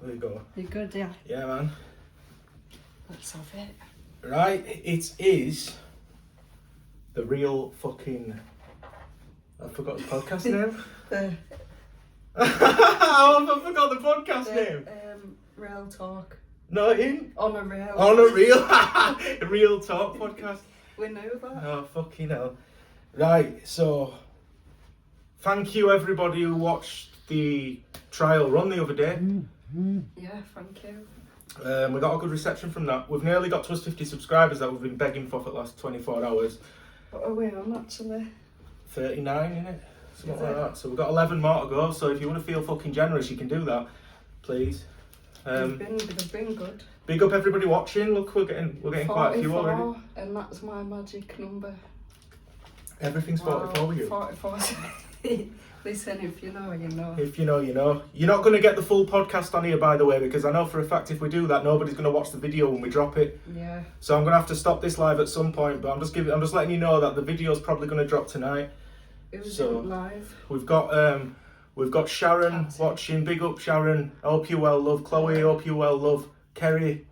There you go. You good, yeah? Yeah, man. Let's have it. Right, it is the real fucking... I forgot the podcast name. I forgot the podcast name. Real Talk. No, in? On a Real. On a Real... Real Talk podcast. We knew that. Oh, fucking hell. Right, so... Thank you, everybody who watched the trial run the other day. Yeah, thank you. We got a good reception from that. We've nearly got to us 50 subscribers that we've been begging for the last 24 hours. What are we on, actually? 39, innit? Something like that. So we've got 11 more to go, so if you want to feel fucking generous, you can do that. Please. They've been good. Big up everybody watching. Look, we're getting quite a few already. And that's my magic number. Everything's 44 with you. 44. Listen, if you know, you know. If you know, you know. You're not going to get the full podcast on here, by the way, because I know for a fact if we do that, nobody's going to watch the video when we drop it. Yeah. So I'm going to have to stop this live at some point, but I'm just letting you know that the video's probably going to drop tonight. It was live. We've got Sharon watching. Big up, Sharon. Hope you well, love. Chloe, hope you well, love. Kerry,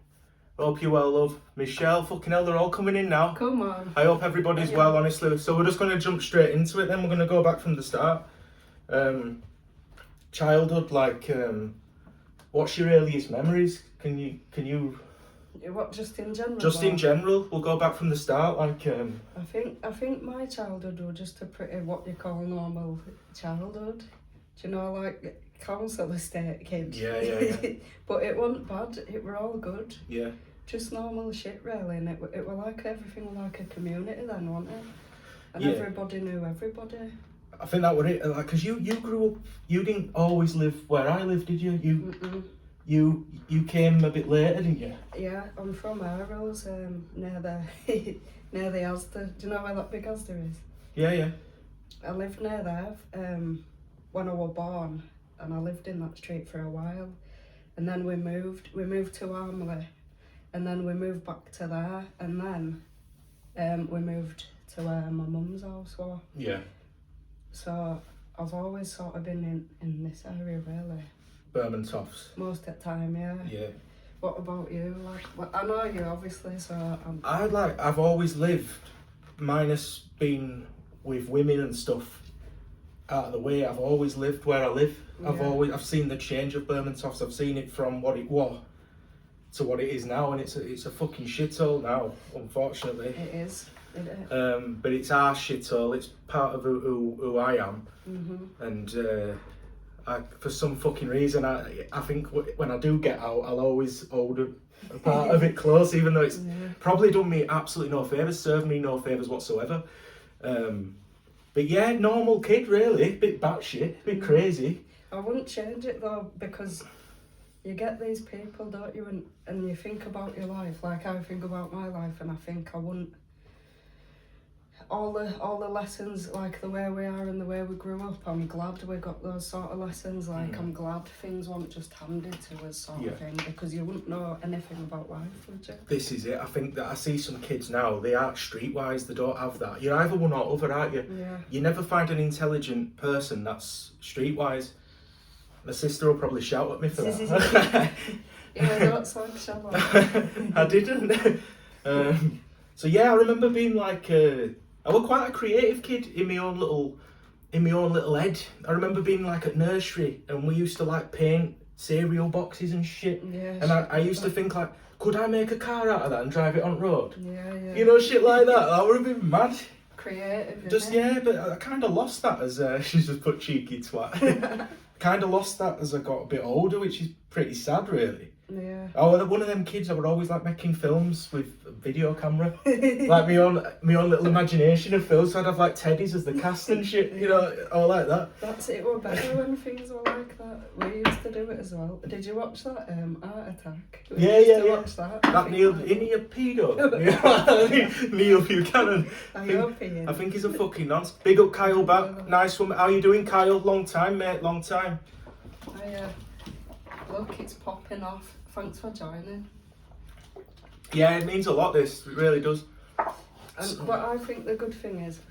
hope you well, love. Michelle, fucking hell, they're all coming in now. Come on. I hope everybody's well, honestly. So we're just going to jump straight into it then. We're going to go back from the start. Childhood, like, what's your earliest memories? Can you? What, just in general? Just in general. We'll go back from the start, like. I think my childhood was just a pretty what you call normal childhood. Do you know, like council estate kids? Yeah. But it wasn't bad. It were all good. Yeah. Just normal shit, really. And it were like everything was like a community then, wasn't it? And Yeah. everybody knew everybody. I think that was it. Like, cause you grew up. You didn't always live where I lived, did you? You came a bit later, didn't you? Yeah, I'm from Arrows, near the near the Asda. Do you know where that big Asda is? Yeah. I lived near there when I was born, and I lived in that street for a while. And then we moved to Armley, and then we moved back to there, and then we moved to where my mum's house was. Yeah. So I've always sort of been in this area, really. Berman Toffs. Most of the time, yeah. Yeah. What about you? Like, well, I know you obviously, so I've always lived, minus being with women and stuff out of the way. I've always lived where I live. Yeah. I've seen the change of Berman Toffs. I've seen it from what it was to what it is now, and it's a fucking shithole now, unfortunately. It is. But it's our shithole. It's part of who I am, and for some fucking reason, I think when I do get out, I'll always hold a part of it close, even though it's probably done me absolutely no favours, served me no favours whatsoever. But yeah, normal kid really, bit batshit, bit crazy. I wouldn't change it though, because you get these people, don't you, and you think about your life, like I think about my life, and I think I wouldn't. All the lessons, like the way we are and the way we grew up, I'm glad we got those sort of lessons. Like I'm glad things weren't just handed to us sort of thing, because you wouldn't know anything about life, would you? This is it. I think that I see some kids now, they aren't streetwise, they don't have that. You're either one or other, aren't you? Yeah. You never find an intelligent person that's streetwise. My sister will probably shout at me for that. Yeah, that's like shall I didn't. So yeah, I remember being like I was quite a creative kid in my own little head. I remember being like at nursery, and we used to like paint cereal boxes and shit. Yeah. And I used to think like, could I make a car out of that and drive it on road? Yeah. You know, shit like that. That would have been mad. Creative. Just but I kind of lost that as she's just put cheeky twat. Kind of lost that as I got a bit older, which is pretty sad, really. Yeah. Oh, one of them kids I would always like making films with a video camera. Like my own little imagination of films, so I'd have like teddies as the cast and shit, you know, all like that. That's it, were better when things were like that. We used to do it as well. Did you watch that Art Attack? Yeah. Watch that. That Neil pedo. Neil Buchanan. I think he's a fucking nonce. Big up Kyle back. Nice one. How you doing, Kyle? Long time, mate. Long time. Look, it's popping off. Thanks for joining. Yeah, it means a lot, this. It really does. But I think the good thing is,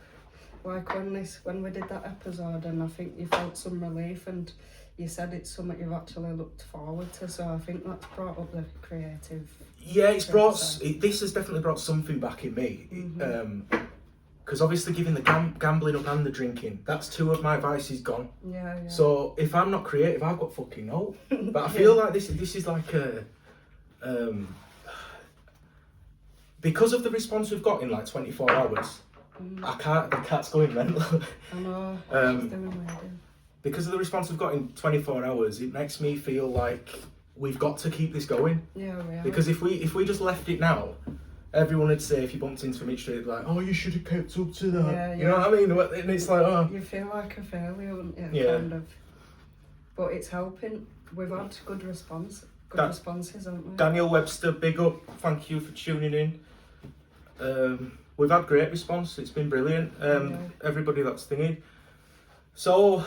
like when we did that episode, and I think you felt some relief, and you said it's something you've actually looked forward to, so I think that's brought up the creative. Yeah, this has definitely brought something back in me. Because obviously giving the gambling up and the drinking, that's 2 of my vices gone. Yeah. So if I'm not creative, I've got fucking no. But I feel like this is like a because of the response we've got in like 24 hours. The cat's going mental. I know. Because of the response we've got in 24 hours, it makes me feel like we've got to keep this going. Yeah, we are. Because if we just left it now, everyone would say, if you bumped into me straight, like, oh, you should have kept up to that. Yeah. You know what I mean? And it's like, oh. You feel like a failure, wouldn't you? Yeah. Kind of. But it's helping. We've had good responses, haven't we? Daniel Webster, big up. Thank you for tuning in. We've had great response. It's been brilliant. Everybody that's thinking. So,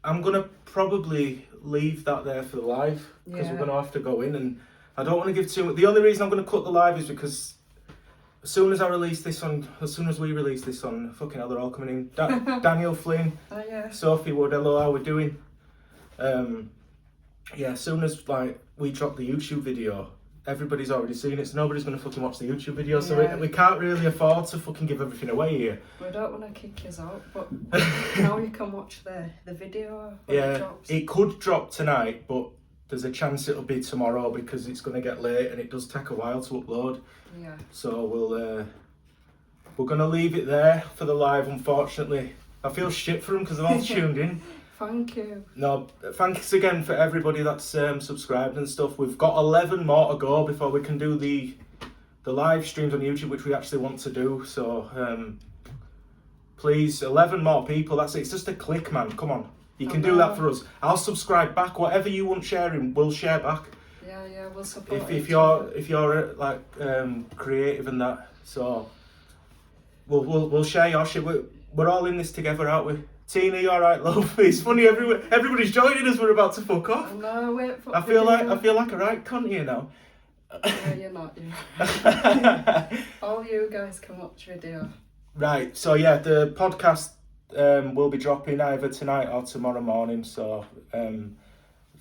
I'm going to probably leave that there for the live, because we're going to have to go in, and I don't want to give too much. The only reason I'm going to cut the live is because as soon as we release this on, fucking hell, they're all coming in. Daniel Flynn, Sophie Wood, hello, how we doing? As soon as like we drop the YouTube video, everybody's already seen it, so nobody's going to fucking watch the YouTube video, so we can't really afford to fucking give everything away here. We don't want to kick you out, but now you can watch the video when it drops. It could drop tonight, but there's a chance it'll be tomorrow because it's going to get late and it does take a while to upload. Yeah. So we're going to leave it there for the live, unfortunately. I feel shit for them because they've all tuned in. Thank you. No, thanks again for everybody that's subscribed and stuff. We've got 11 more to go before we can do the live streams on YouTube, which we actually want to do. So please, 11 more people. That's it. It's just a click, man. Come on, you can do that for us. I'll subscribe back. Whatever you want sharing, we'll share back. Yeah, we'll support. If you're like creative and that, so we'll share your shit. We're all in this together, aren't we? Tina, you alright, love? It's funny, everybody's joining us, we're about to fuck off. No, wait for I feel like a right cunt here now. Yeah, you're not, you. All you guys can watch video. Right, so yeah, the podcast will be dropping either tonight or tomorrow morning, so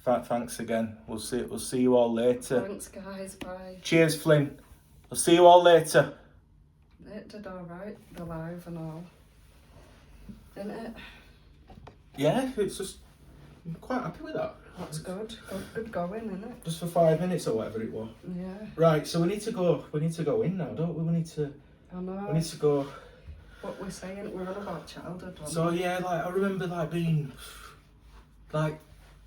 thanks again. We'll see you all later. Thanks guys, bye. Cheers, Flynn. I'll see you all later. It did alright, the live and all. Didn't it? Yeah, it's just, I'm quite happy with that. That's good going, isn't it? Just for 5 minutes or whatever it was. Yeah. Right, so we need to go in now, don't we? We need to go. What we're saying, we're on about childhood. So yeah, like I remember like being, like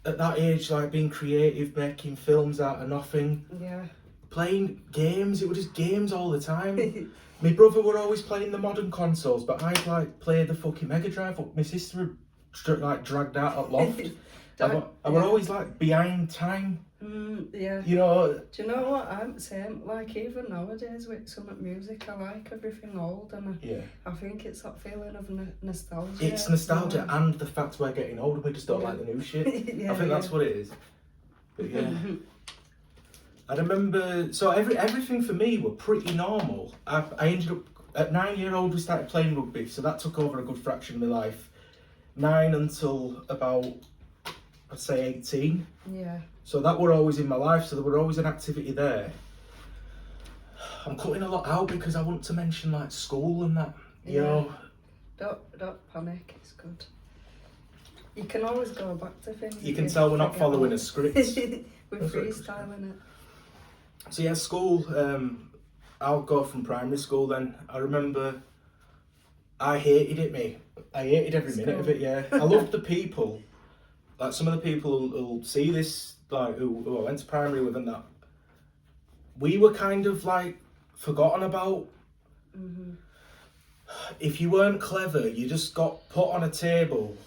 at that age, like being creative, making films out of nothing. Yeah. Playing games, it was just games all the time. My brother were always playing the modern consoles, but I'd like play the fucking Mega Drive. My sister would like dragged out at loft. I were always like behind time. Yeah. You know. Do you know what? I'm the same. Like even nowadays with some music, I like everything old, and I think it's that feeling of nostalgia. It's nostalgia and the fact we're getting older. We just don't like the new shit. I think that's what it is. But yeah. I remember, so everything for me were pretty normal. I ended up, at 9-year-old we started playing rugby, so that took over a good fraction of my life. 9 until about, I'd say 18. Yeah. So that were always in my life, so there were always an activity there. I'm cutting a lot out because I want to mention like school and that, you know. Don't panic, it's good. You can always go back to things. You can tell we're not following a script. We're freestyling it. So yeah, school, I'll go from primary school then. I remember I hated it, mate. I hated every minute of it, yeah. I loved the people. Like some of the people who'll see this, like who I went to primary with and that. We were kind of like forgotten about. Mm-hmm. If you weren't clever, you just got put on a table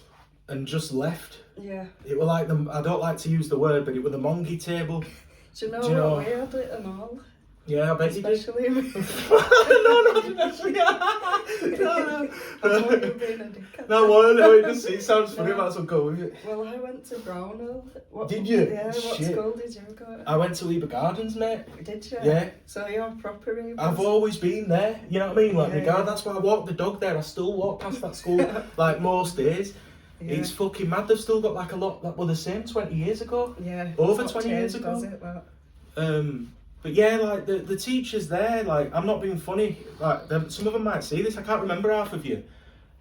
and just left. Yeah. It were like I don't like to use the word, but it were the mongy table. Do you know what we had it and all? Yeah, I bet you did. Especially me. No. I thought you were being a dickhead. No, it sounds funny, but I'll go with it. Well, I went to Brownhill. Did you? Yeah, what school did you go to? I went to Weber Gardens, mate. Did you? Yeah. So you're proper Rebus? I've always been there, you know what I mean? Like, my God, that's why I walk the dog there. I still walk past that school, like, most days. Yeah. It's fucking mad. They've still got like a lot that were the same 20 years ago. Yeah. Over It's 20 not years changed, ago. has it, that? But yeah, like the teachers there, like I'm not being funny. Like some of them might see this. I can't remember half of you.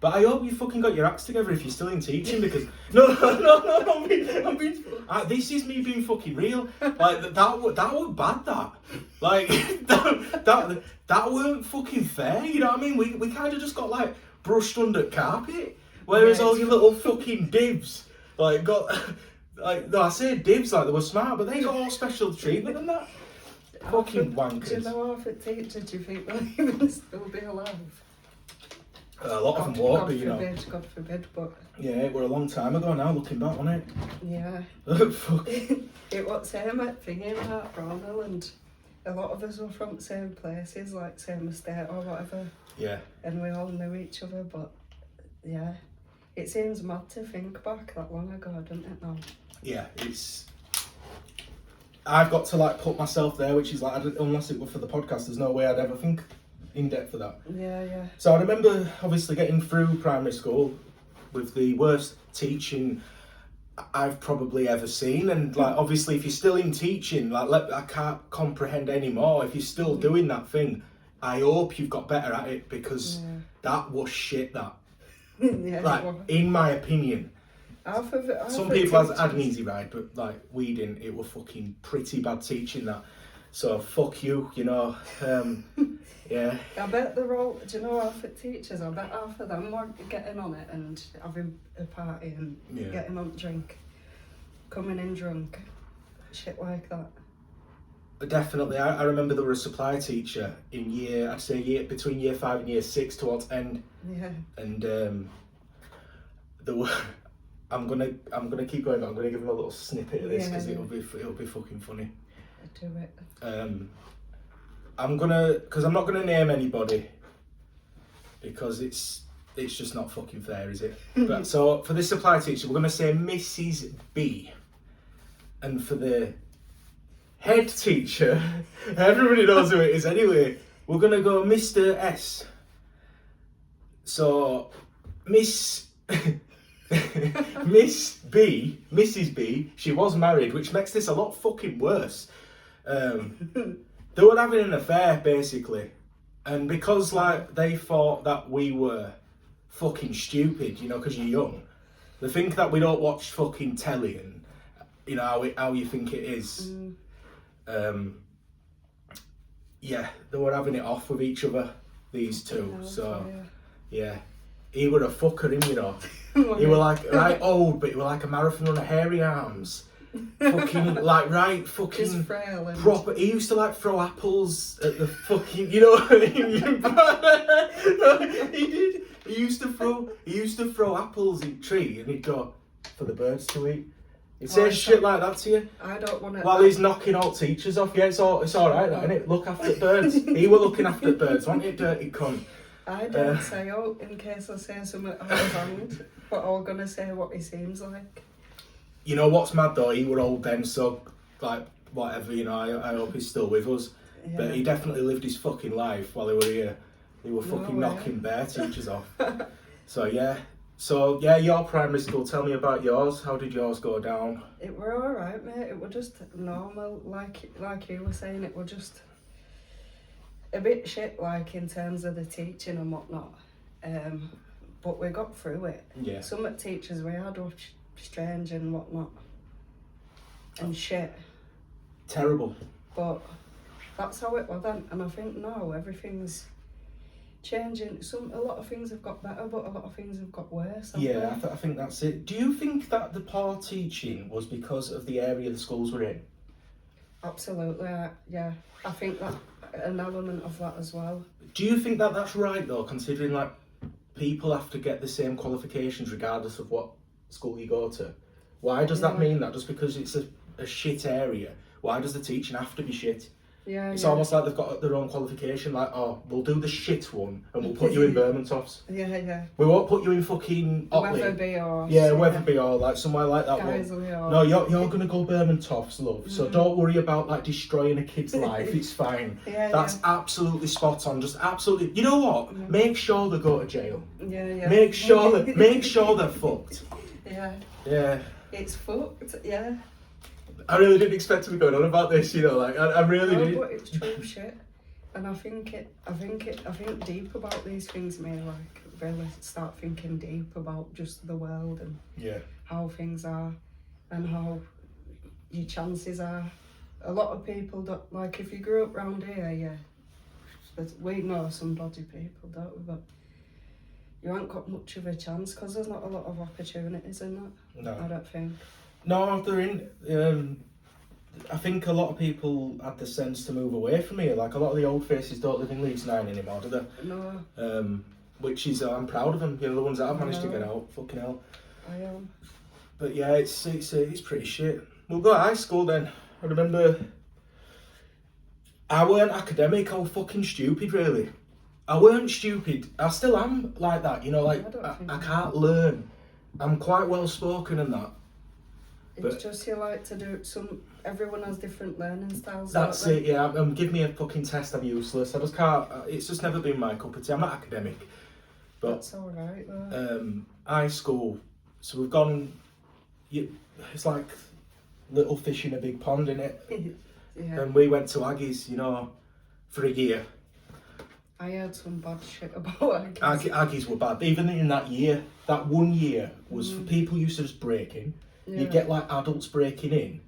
But I hope you fucking got your acts together if you're still in teaching, because no, this is me being fucking real. Like that was bad. That like that weren't fucking fair. You know what I mean? We kind of just got like brushed under carpet, whereas all you little fucking divs like got like no, I say divs like they were smart, but they got all special treatment and that. Fucking wankers. Do you know half at teachers? Do you think they'll even still be alive? A lot of them won't be, you know. God forbid, but... Yeah, it were a long time ago now, looking back on it. Yeah. Fuck. It was same at thingy at Brownhill, and a lot of us were from the same places, like same estate or whatever. Yeah. And we all knew each other, but yeah. It seems mad to think back that long ago, doesn't it now? Yeah, it's... I've got to like put myself there, which is like, unless it were for the podcast, there's no way I'd ever think in depth for that. Yeah. So I remember obviously getting through primary school with the worst teaching I've probably ever seen, and like obviously if you're still in teaching, like I can't comprehend anymore. If you're still doing that thing, I hope you've got better at it, because that was shit. That yeah, like in my opinion. Some people had an easy ride, but like we didn't. It was fucking pretty bad teaching that. So fuck you, you know. Yeah. I bet they're all, do you know, half at teachers, I bet half of them were getting on it and having a party and getting on drink, coming in drunk, shit like that. Definitely. I remember there was a supply teacher in between year 5 and year 6 towards end. Yeah. And there were, I'm gonna keep going, but I'm gonna give him a little snippet of this because it'll be fucking funny. Do it. Because I'm not gonna name anybody, because it's just not fucking fair, is it? But so for this supply teacher, we're gonna say Mrs. B, and for the head teacher, everybody knows who it is anyway, we're gonna go Mr. S. So Mrs. B, she was married, which makes this a lot fucking worse. They were having an affair basically, and because like they thought that we were fucking stupid, you know, because you're young, they think that we don't watch fucking telly and you know how you think it is. Yeah, they were having it off with each other, these two. So yeah, he were a fucker, him, you know. He were like right old, but he were like a marathon runner, hairy arms. Fucking like right fucking just frail and proper. He used to like throw apples at the fucking, you know what I mean? He did. He used to throw apples in tree, and he'd go for the birds to eat. He'd say shit like that to you. I don't want to. While he's knocking all teachers off. Yeah, it's all right, that, innit? Look after the birds. He were looking after the birds, wasn't he, dirty cunt? I don't say in case I say something wrong, but I'm gonna say what he seems like. You know what's mad though? He were old then, so like whatever. You know, I hope he's still with us. Yeah. But he definitely lived his fucking life while he were here. He were fucking knocking bear teachers off. So yeah, your primary school. Tell me about yours. How did yours go down? It were alright, mate. It were just normal, like you were saying. It were just a bit shit, like in terms of the teaching and whatnot. But we got through it. Yeah. Some of the teachers we had were strange and whatnot, and shit. Terrible. But that's how it was then, and I think now everything's changing. A lot of things have got better, but a lot of things have got worse. Yeah, I think that's it. Do you think that the poor teaching was because of the area the schools were in? Absolutely, yeah. I think that an element of that as well. Do you think that that's right though, considering like people have to get the same qualifications regardless of what school you go to? Why does that mean that? Just because it's a shit area, why does the teaching have to be shit? Yeah, it's almost like they've got their own qualification, like, oh, we'll do the shit one and we'll put you in Vermontoffs. Yeah. We won't put you in fucking Otley. Wetherby or... Yeah, Wetherby or like somewhere like that. Guiseley or... No, you're going to go Vermontoffs, love, so don't worry about like destroying a kid's life, it's fine. That's absolutely spot on, just absolutely... You know what? Make sure they go to jail. Yeah. Make sure they're fucked. Yeah. Yeah. It's fucked, yeah. I really didn't expect to be going on about this, you know, like, I really No, did. but it's true shit. And I think deep about these things, me, like, really start thinking deep about just the world and Yeah. how things are and how your chances are. A lot of people don't, like, if you grew up round here, yeah, we know some dodgy people, don't we? But you ain't got much of a chance because there's not a lot of opportunities in that. No. I don't think. No, they're in. I think a lot of people had the sense to move away from here. Like, a lot of the old faces don't live in Leeds 9 anymore, do they? No. Which is, I'm proud of them. You know, the ones that I've managed to No. get out. Fucking hell. I am. But yeah, it's pretty shit. We'll go to high school then. I remember I weren't academic. I was fucking stupid, really. I weren't stupid. I still am like that. You know, like I can't learn. I'm quite well spoken and that. It's just you like to do some. Everyone has different learning styles. That's it. Yeah. Give me a fucking test. I'm useless. I just can't. It's just never been my cup of tea. I'm not academic. But that's all right though. High school. So we've gone. It's like little fish in a big pond, innit? Yeah. And we went to Aggies, you know, for a year. I heard some bad shit about Aggies. Aggies were bad. Even in that year, that 1 year was for people used to just break in. Yeah. You get like adults breaking in,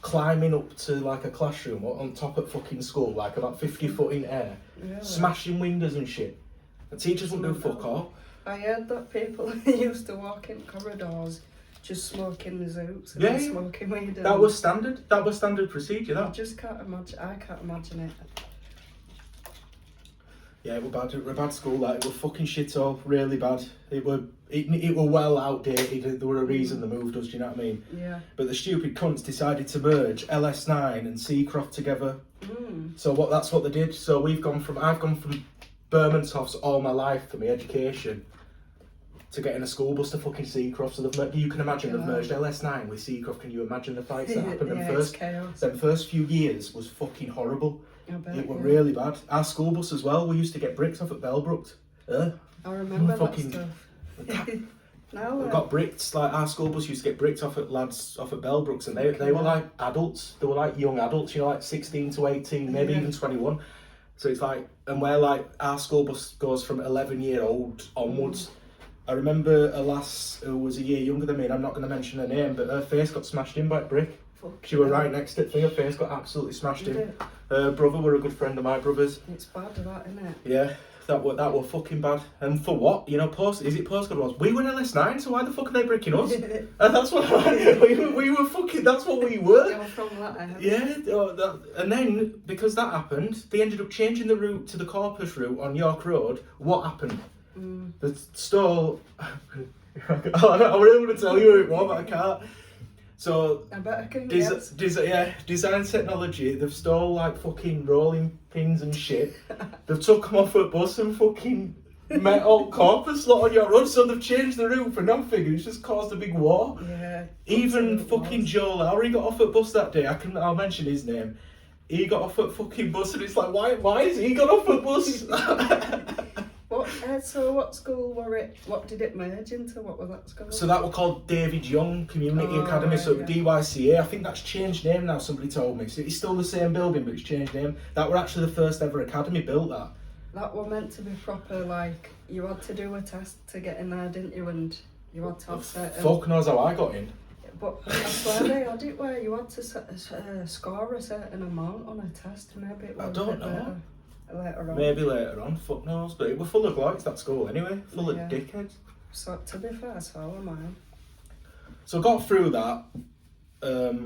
climbing up to like a classroom on top of fucking school, like about 50 foot in air, Really? smashing windows and shit. The teachers wouldn't do fuck all. I heard that people used to walk in corridors just smoking the zoots and Yeah, smoking weed. That was standard. That was standard procedure. I That. just can't imagine. I can't imagine it. Yeah, it were bad. It were a bad school. Like, it were fucking shit all. Really bad. It were well outdated. There were a reason they moved us. Do you know what I mean? Yeah. But the stupid cunts decided to merge LS9 and Seacroft together. So that's what they did. So I've gone from Bermondshoffs all my life for my education to getting a school bus to fucking Seacroft. So you can imagine they've merged LS9 with Seacroft. Can you imagine the fights that happened? Yeah, it's chaos. Them first few years was fucking horrible. I bet, It were really bad. Our school bus as well. We used to get bricks off at Bellbrook. I remember fucking that stuff. Now we got bricked. Like, our school bus used to get bricked off at lads off at Bellbrooks, and they were like adults. They were like young adults, you know, like 16 to 18, maybe even 21. So it's like, and we're like, our school bus goes from 11-year-old onwards. I remember a lass who was a year younger than me, and I'm not going to mention her name, but her face got smashed in by a brick. She was right next to it. Her face got absolutely smashed in. Her brother were a good friend of my brother's. It's bad, that, isn't it? Yeah. That were fucking bad. And for what? You know, postcode was. We were LS9, so why the fuck are they breaking us? And that's what we were fucking. That's what we were. You're from that, yeah. And then because that happened, they ended up changing the route to the Corpus route on York Road. What happened? The stall. I really want to tell you who it was, but I can't. So I bet I can design technology. They've stole like fucking rolling pins and shit. They've took them off at bus and fucking metal Corpus lot on your road. So they've changed the route for nothing. It's just caused a big war. Yeah. Even fucking Joe Lowry got off at bus that day. I'll mention his name. He got off at fucking bus, and it's like, why is he got off at bus? So what school were it? What did it merge into? What was that school? So that were called David Young Community Academy, so DYCA. I think that's changed name now, somebody told me. So it's still the same building, but it's changed name. That were actually the first ever academy built, that. That were meant to be proper, like, you had to do a test to get in there, didn't you? And you had to have certain... Fuck knows how I got in. But I swear they had it where you had to score a certain amount on a test, maybe it was I don't know. Later on. Maybe later on, fuck knows. But it was full of lights, that school anyway. Full of dickheads. So, to be fair, so am I. So I got through that. There's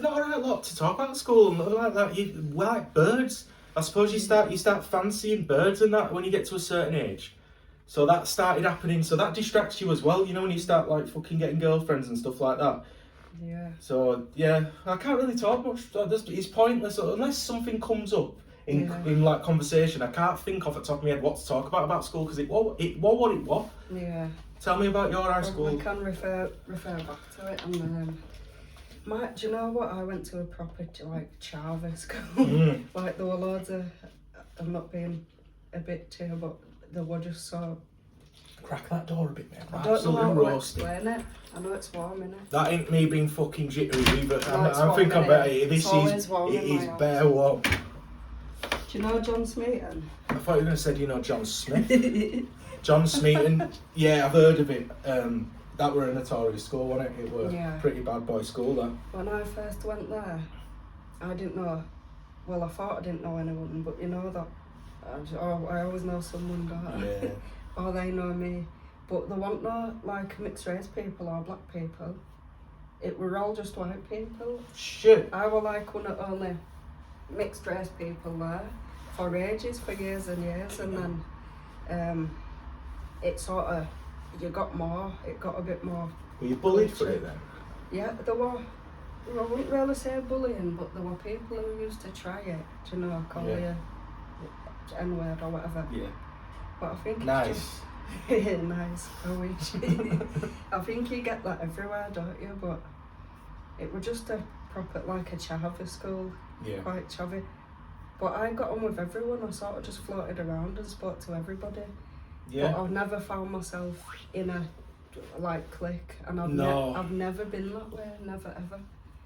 not a lot to talk about at school. Like that, we like birds. I suppose you start fancying birds and that when you get to a certain age. So that started happening. So that distracts you as well. You know, when you start like fucking getting girlfriends and stuff like that. Yeah. So yeah, I can't really talk much. It's pointless unless something comes up in like conversation. I can't think off the top of my head what to talk about school because it was what it was. Yeah. Tell me about your high school. We can refer back to it. And do you know what? I went to a proper like Charver school. Like there were loads of. I'm not being a bit too, but they were just so Crack that door a bit, mate. I don't know Absolutely how to roasting. explain it. I know it's warm, innit? That ain't me being fucking jittery either. No, it's I think warm, I'm better. innit? This It's always is warm it in my is house. bare warm. Do you know John Smeaton? I thought you were gonna say, do you know John Smith? John Smeaton, yeah, I've heard of it. That were a notorious school, wasn't it? It were Yeah. pretty bad boy school, that. When I first went there, I didn't know. Well, I thought I didn't know anyone, but you know that I always know someone, don't I? Yeah. Or they know me. But there weren't no like mixed race people or black people. It were all just white people. Shit. I were like one of the only mixed race people there for ages, for years and years, and then it sort of it got a bit more. Were you bullied for it then? Yeah, there were. I wouldn't really say bullying, but there were people who used to try it, do you know, call you N-word or whatever. Yeah. But I think Nice. it's just, nice, I wish. I think you get that everywhere, don't you? But it was just a proper, like a chavvy school, Yeah. quite chavvy. But I got on with everyone, I sort of just floated around and spoke to everybody. Yeah. But I've never found myself in a, like, clique, and I've never been that way, never ever.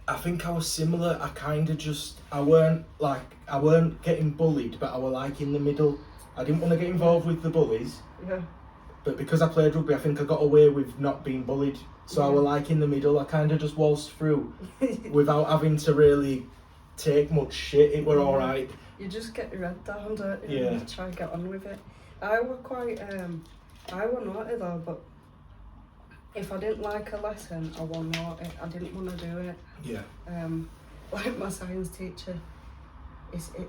I think I was similar. I weren't getting bullied, but I were like in the middle. I didn't want to get involved with the bullies, Yeah. but because I played rugby, I think I got away with not being bullied. So I were like in the middle. I kind of just waltzed through without having to really take much shit. It were all right. You just get your head down, don't you? Yeah. And try and get on with it. I were quite, I were naughty though, but if I didn't like a lesson, I were naughty. I didn't want to do it. Yeah. Like my science teacher,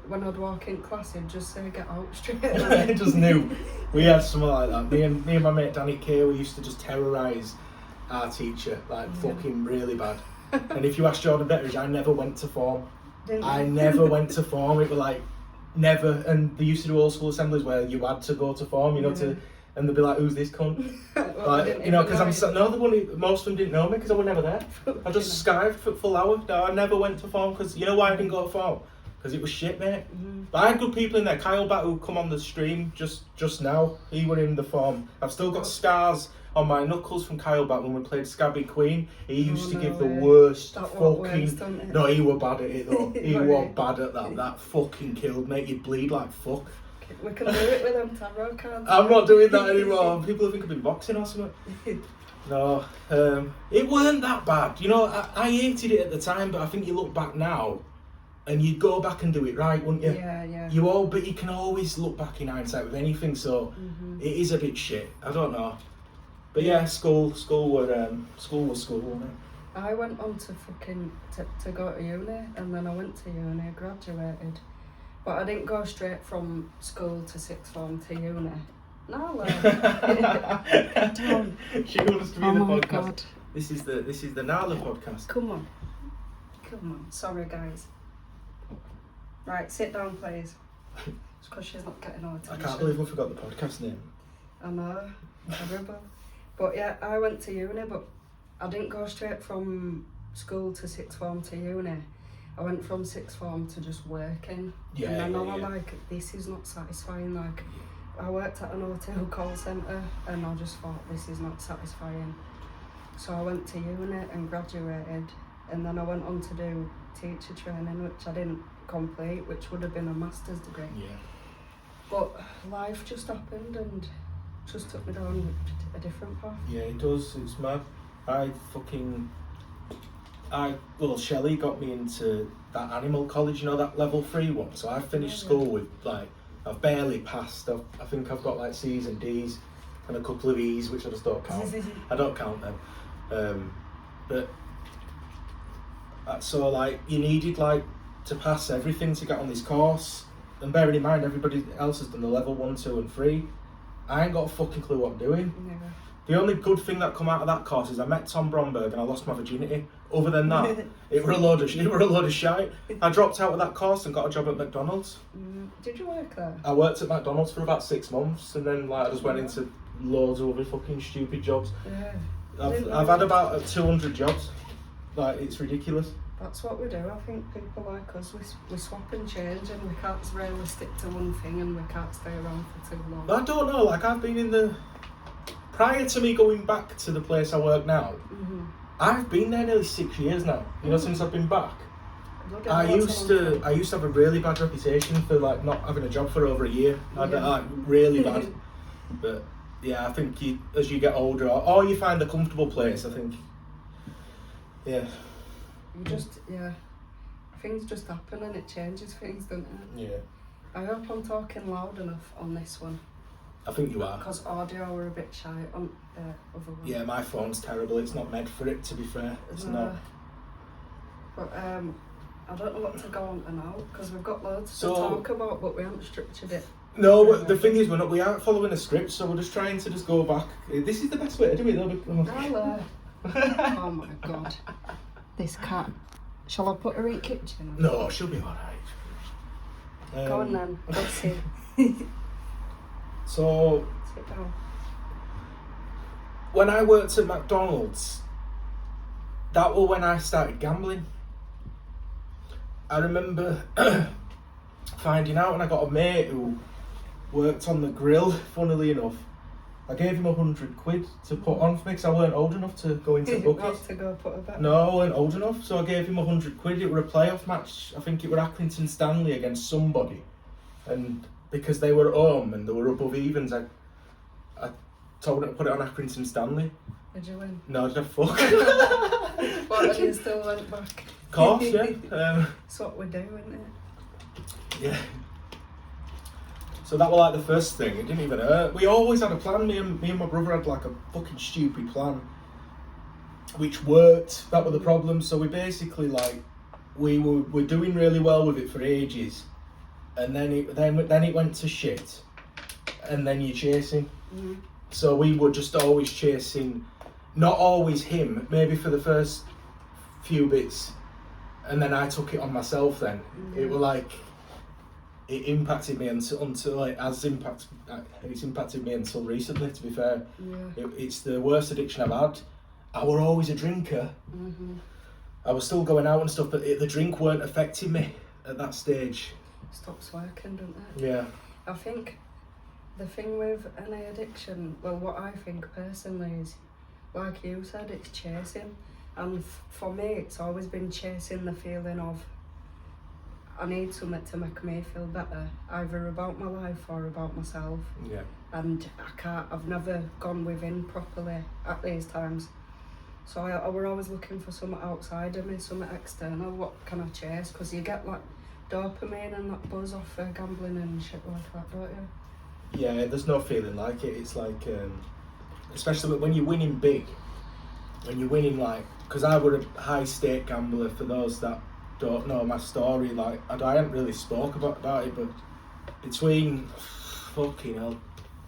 when I'd walk in class, he'd just say, get out straight I away. just knew. We had something like that. Me and my mate Danny Kay, we used to just terrorise our teacher, like fucking really bad. And if you ask Jordan Betteridge, I never went to form. I never went to form. It was like, never. And they used to do all school assemblies where you had to go to form, you know, and they'd be like, who's this cunt? Well, Like, you know, because most of them didn't know me because I was never there. I just skived for full hour. No, I never went to form because, you know why I didn't go to form? Because it was shit, mate. But I had good people in there. Kyle Bat, who come on the stream just now, he were in the form. I've still got scars on my knuckles from Kyle Bat when we played Scabby Queen. He used to give the worst fucking... No, he were bad at it though. He were bad at that. That fucking killed, mate. You'd bleed like fuck. We can do it with them tarot cards. I'm not doing that anymore. People think I've been boxing or something. No, it weren't that bad. You know, I hated it at the time, but I think you look back now, and you'd go back and do it right, wouldn't you? Yeah. But you can always look back in hindsight with anything. So it is a bit shit. I don't know, but yeah, school was school, wasn't it? I went on to to go to uni, and then I went to uni, graduated. But I didn't go straight from school to sixth form to uni. No, get down. She wants to be Oh the my podcast. God. This is the Nala podcast. Come on. Sorry, guys. Right, sit down, please. It's because she's not getting our attention. I can't believe we forgot the podcast name. I know, terrible. But yeah, I went to uni, but I didn't go straight from school to sixth form to uni. I went from sixth form to just working. Yeah, and then I was yeah. like, this is not satisfying. Like, I worked at an hotel call centre and I just thought, this is not satisfying. So I went to uni and graduated, and then I went on to do teacher training, which I didn't complete, which would have been a master's degree. Yeah. But life just happened and just took me down a different path. Yeah, it does. It's mad. Shelley got me into that animal college, you know, that level 3 one. So I finished school with, like, I've barely passed. I think I've got like C's and D's and a couple of E's, which I just don't count. I don't count them. So like, you needed like to pass everything to get on this course. And bearing in mind, everybody else has done the level 1, 2 and 3. I ain't got a fucking clue what I'm doing. Never. The only good thing that come out of that course is I met Tom Bromberg and I lost my virginity. Other than that, it were a load of shite. I dropped out of that course and got a job at McDonald's. Did you work there? I worked at McDonald's for about 6 months, and then like I just went into loads of other fucking stupid jobs. Yeah. I've had about 200 jobs. Like, it's ridiculous. That's what we do. I think people like us, we swap and change, and we can't really stick to one thing, and we can't stay around for too long. But I don't know, like I've been in the prior to me going back to the place I work now, I've been there nearly 6 years now. You know, since I've been back. I used to have a really bad reputation for like not having a job for over a year. Really bad. But yeah, I think as you get older, or you find a comfortable place, I think. Yeah. Things just happen and it changes things, doesn't it? Yeah. I hope I'm talking loud enough on this one. I think you are. Because audio were a bit shy on the other one. Yeah, my phone's terrible. It's not meant for it, to be fair. It's not. But I don't know what to go on to now, because we've got loads to talk about, but we haven't structured it. No, but the thing is, we aren't following a script, so we're just trying to just go back. This is the best way to do it, though. Hello. Oh my god. This cat. Shall I put her in the kitchen? No, she'll be alright. Go on then. Let's see. So, sit down. When I worked at McDonald's, that was when I started gambling. I remember finding out when I got a mate who worked on the grill, funnily enough. I gave him £100 to put on for me because I weren't old enough to go into bookies. To go put a bet? No, I weren't old enough, so I gave him £100. It was a playoff match. I think it was Accrington Stanley against somebody, and because they were at home and they were above evens, I told him to put it on Accrington Stanley. Did you win? No, did I fuck? What, and you still went back? Of course, yeah. That's what we do, isn't it? Yeah. So that was like the first thing. It didn't even hurt. We always had a plan. Me and my brother had like a fucking stupid plan, which worked. That was the problem. So we basically we were doing really well with it for ages, and then it went to shit, and then you're chasing. Mm. So we were just always chasing, not always him. Maybe for the first few bits, and then I took it on myself. Then it was like. It impacted me until it's impacted me until recently, to be fair. Yeah. It's the worst addiction I've had. I were always a drinker. Mm-hmm. I was still going out and stuff, but the drink weren't affecting me at that stage. Stops working, doesn't it? Yeah. I think the thing with any addiction, well, what I think personally is, like you said, it's chasing. And for me, it's always been chasing the feeling of I need something to make me feel better, either about my life or about myself. Yeah. And I've never gone within properly at these times. So I were always looking for something outside of me, something external. What can I chase? Because you get like dopamine and that buzz off gambling and shit like that, don't you? Yeah, there's no feeling like it. It's like, especially when you're winning big, when you're winning because I were a high stake gambler. For those that don't know my story, I haven't really spoke about it, but between fucking hell,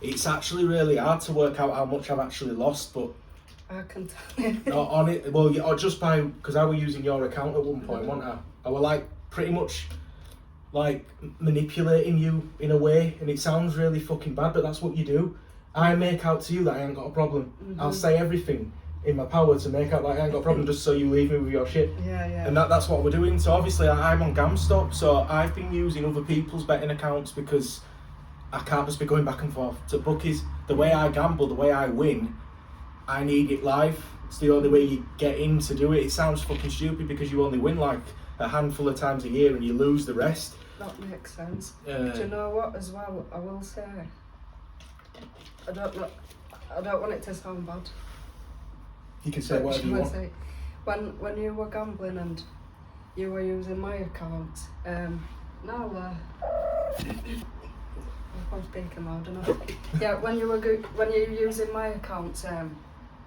it's actually really hard to work out how much I've actually lost. But I can tell you. On it, well, yeah, or just because I were using your account at one point, wasn't I? I were pretty much manipulating you in a way, and it sounds really fucking bad, but that's what you do. I make out to you that I ain't got a problem. Mm-hmm. I'll say everything in my power to make out like I ain't got a problem just so you leave me with your shit. Yeah. And that's what we're doing. So obviously I'm on GamStop, so I've been using other people's betting accounts because I can't just be going back and forth to bookies. The way I gamble, the way I win, I need it live. It's the only way you get in to do it. It sounds fucking stupid because you only win a handful of times a year and you lose the rest. That makes sense. Do you know what as well, I will say, I don't want it to sound bad. You can say whatever you want. When you were gambling and you were using my account, I'm speaking loud enough. Yeah, when you were using my account,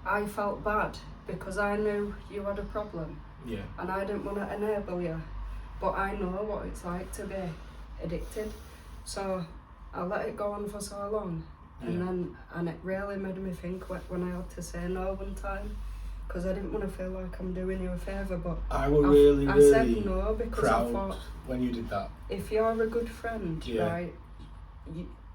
I felt bad because I knew you had a problem. Yeah. And I didn't want to enable you, but I know what it's like to be addicted. So I let it go on for so long, and it really made me think when I had to say no one time. Because I didn't want to feel like I'm doing you a favour, but I said no because proud I thought when you did that. If you're a good friend, right,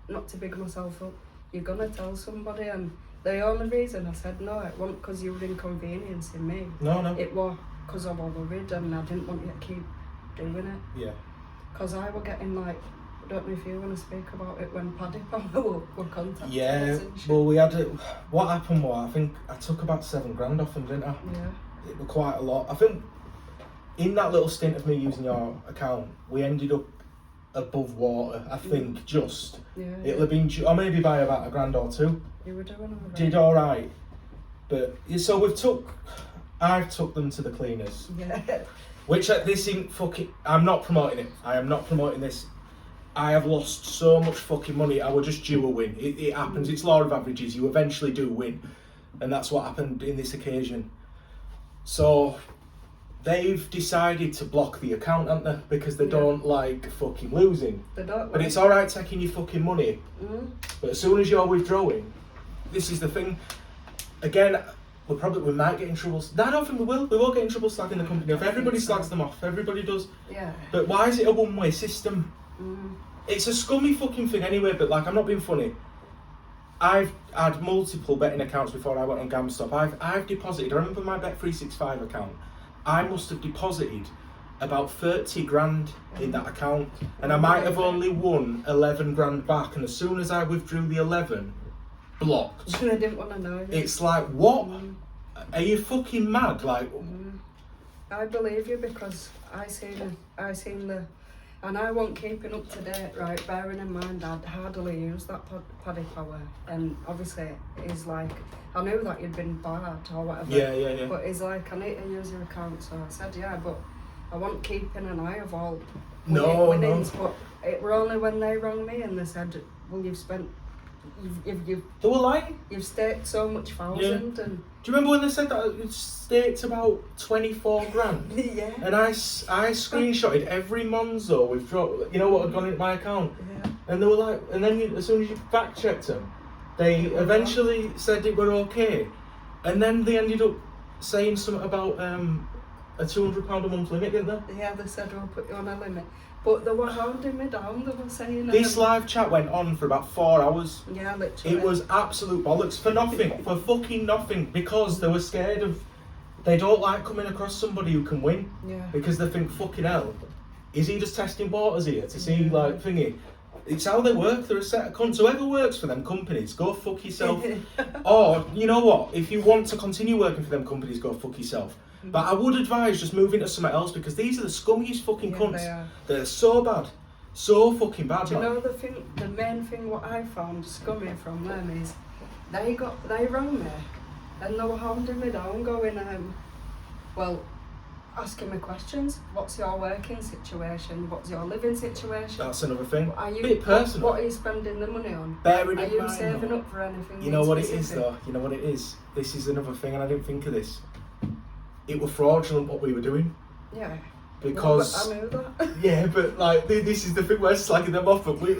not to big myself up, you're gonna tell somebody. And the only reason I said no, it wasn't because you were inconveniencing me. No. It was because I was worried and I didn't want you to keep doing it. Yeah. Because I were getting I don't know if you want to speak about it when Paddy Power were contacting us Yeah, and shit. well, we had it. What happened was, I think I took about $7,000 off them, didn't I? Yeah. It was quite a lot. I think in that little stint of me using your account, we ended up above water. I think just. Yeah. It'll have been, or maybe by about $1,000 or two. You were doing alright. Did all right, but so I've took them to the cleaners. Yeah. Which this ain't fucking. I'm not promoting it. I am not promoting this. I have lost so much fucking money. I would just due a win. It happens. It's law of averages. You eventually do win, and that's what happened in this occasion. So they've decided to block the account, haven't they? Because they don't like fucking losing. They don't. But it's all right taking your fucking money. But as soon as you're withdrawing, this is the thing. Again, we might get in trouble. No, I don't think we will. We won't get in trouble slagging the company off. Everybody slags them off. Everybody does. Yeah. But why is it a one-way system? It's a scummy fucking thing anyway, but like, I'm not being funny. I've had multiple betting accounts before I went on GamStop. I've deposited, I remember my Bet365 account, I must have deposited about 30 grand in that account, and I might have only won 11 grand back, and as soon as I withdrew the 11, blocked. I didn't want to know. It's like, what? Are you fucking mad? Like, I believe you because I seen the, and I wasn't keeping up to date, right? Bearing in mind I'd hardly used that Paddy Power, and obviously he's like, I knew that you'd been barred or whatever. Yeah. But he's like, I need to use your account, so I said yeah, but I wasn't keeping an eye of all winnings. But it were only when they rang me and they said, well, you've spent. You've they were lying. You've staked so much thousand and. Do you remember when they said that it staked about 24 grand? Yeah. And I screenshotted every Monzo withdraw. You know what had gone into my account? Yeah. And they were like, and then as soon as you fact checked them, they eventually said it were okay, and then they ended up saying something about a £200 a month limit, didn't they? Yeah, they said we'll put you on a limit. But they were holding me down, they were saying... This live chat went on for about 4 hours. Yeah, literally. It was absolute bollocks, for nothing, for fucking nothing, because they were scared of... They don't like coming across somebody who can win. Yeah. Because they think, fucking hell, is he just testing waters here to see, like, thingy? It's how they work, they're a set of cunts. Whoever works for them companies, go fuck yourself. Or, you know what, if you want to continue working for them companies, go fuck yourself. But I would advise just moving to somewhere else, because these are the scummiest fucking cunts. They are. They're so bad. So fucking bad, Do you man. know the main thing what I found scummy from them is they rang me and they were hounding me down going, asking me questions. What's your working situation? What's your living situation? That's another thing. Are you, bit personal. What are you spending the money on? Bearing Are in you mind, saving though, up for anything? you know what it specific? is though? You know what it is? This is another thing, and I didn't think of this. It was fraudulent what we were doing. Yeah. Because... Well, but I knew that. Yeah, but like, this is the thing, we're slagging them off, but we...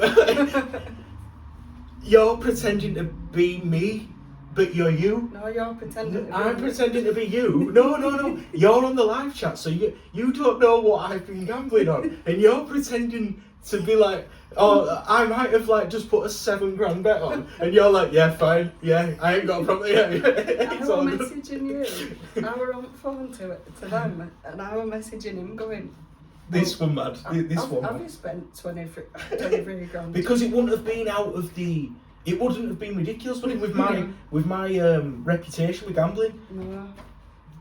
You're pretending to be me, but you're you. No, you're pretending to be I'm me. pretending to be you. No. You're on the live chat, so you don't know what I've been gambling on, and you're pretending to be like, oh, I might have like just put a $7,000 bet on, and you're like, yeah, fine, yeah, I ain't got a problem. Yeah, I it's all was good. messaging you. I were on the phone to them, and I was messaging him going, This one mad. This one have mad. you spent 23 grand? Because it wouldn't have been out of the. It wouldn't have been ridiculous, would it? With my reputation with gambling. No.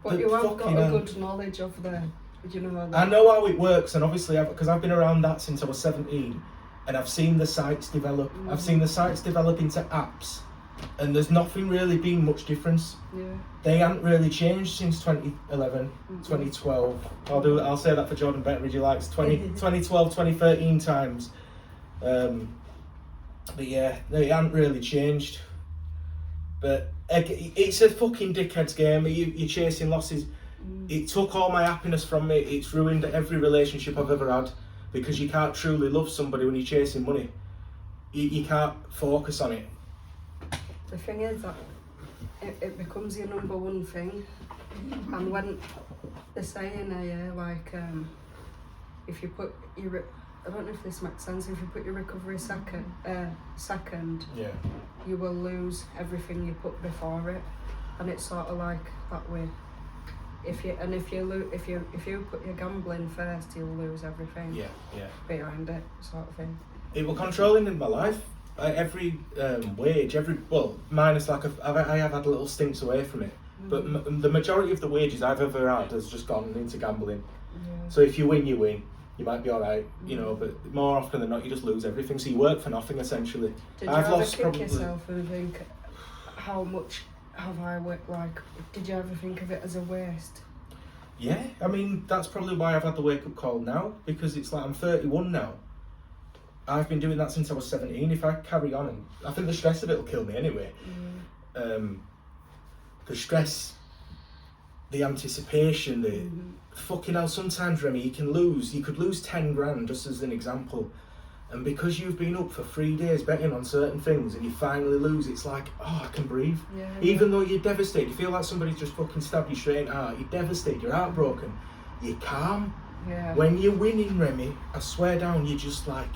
But The you have fucking got a good knowledge of the, you know. I know how it works, and obviously, because I've been around that since I was 17, and I've seen the sites develop. I've seen the sites develop into apps, and there's nothing really been much difference. Yeah. They haven't really changed since 2011, 2012. I'll say that for Jordan Betteridge, he likes 2012, 2013 times. But yeah, they haven't really changed. But it's a fucking dickhead's game. You're chasing losses. It took all my happiness from me. It's ruined every relationship I've ever had, because you can't truly love somebody when you're chasing money. You can't focus on it. The thing is that it becomes your number one thing, and when they're saying if you put your, I don't know if this makes sense, if you put your recovery second, Yeah. you will lose everything you put before it, and it's sort of like that way. If you put your gambling first, you'll lose everything Yeah. behind it, sort of thing. it was controlling in my life. Every wage, minus like I have had little stints away from it, but the majority of the wages I've ever had has just gone into gambling. Yeah. So if you win, you win. You might be alright, you know, but more often than not, you just lose everything. So you work for nothing, essentially. Did you ever kick yourself and think, how much have I worked? Like, did you ever think of it as a waste? Yeah, I mean, that's probably why I've had the wake-up call now, because it's like I'm 31 now. I've been doing that since I was 17. If I carry on, and I think the stress of it will kill me anyway. The stress, the anticipation, the fucking hell. Sometimes, Remy, you could lose 10 grand, just as an example, and because you've been up for 3 days betting on certain things and you finally lose, it's like, oh, I can breathe. Even though you're devastated, you feel like somebody's just fucking stabbed you straight in the heart. You're devastated, you're heartbroken, you're calm. When you're winning, Remy, I swear down, you're just like,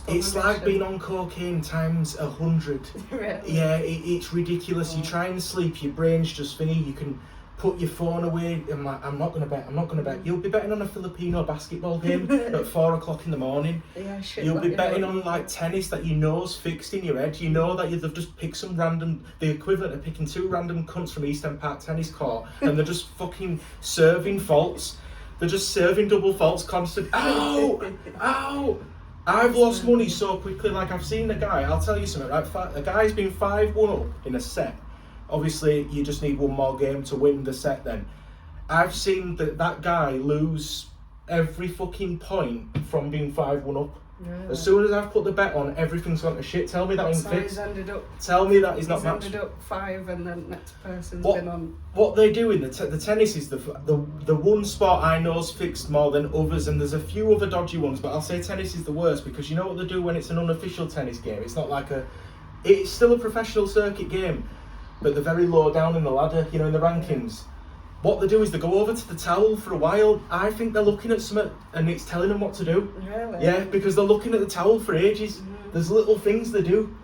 it's like being on cocaine times 100. Really? Yeah, it's ridiculous. You try and sleep, your brain's just thingy. You can put your phone away. I'm like, I'm not gonna bet. You'll be betting on a Filipino basketball game at 4 o'clock in the morning. Yeah, shit. You'll be betting on like tennis that you know's fixed in your head. You know that they've just picked some random, the equivalent of picking 2 random cunts from East End Park tennis court, and they're just fucking serving faults. They're just serving double faults constantly. Ow! Ow! I've lost money so quickly. Like, I've seen a guy, I'll tell you something, right? A guy's been 5-1 up in a set. Obviously, you just need one more game to win the set then. I've seen that guy lose every fucking point from being 5-1 up. Really? As soon as I've put the bet on, everything's gone to shit. Tell me that ain't fixed. Tell me that he's not matched. He's ended up 5 and then next person's been on. What they do in the tennis is the one spot I know's fixed more than others, and there's a few other dodgy ones, but I'll say tennis is the worst, because you know what they do when it's an unofficial tennis game? It's not like it's still a professional circuit game, but they're very low down in the ladder, you know, in the rankings. What they do is they go over to the towel for a while. I think they're looking at something and it's telling them what to do. Really? Yeah, because they're looking at the towel for ages. There's little things they do.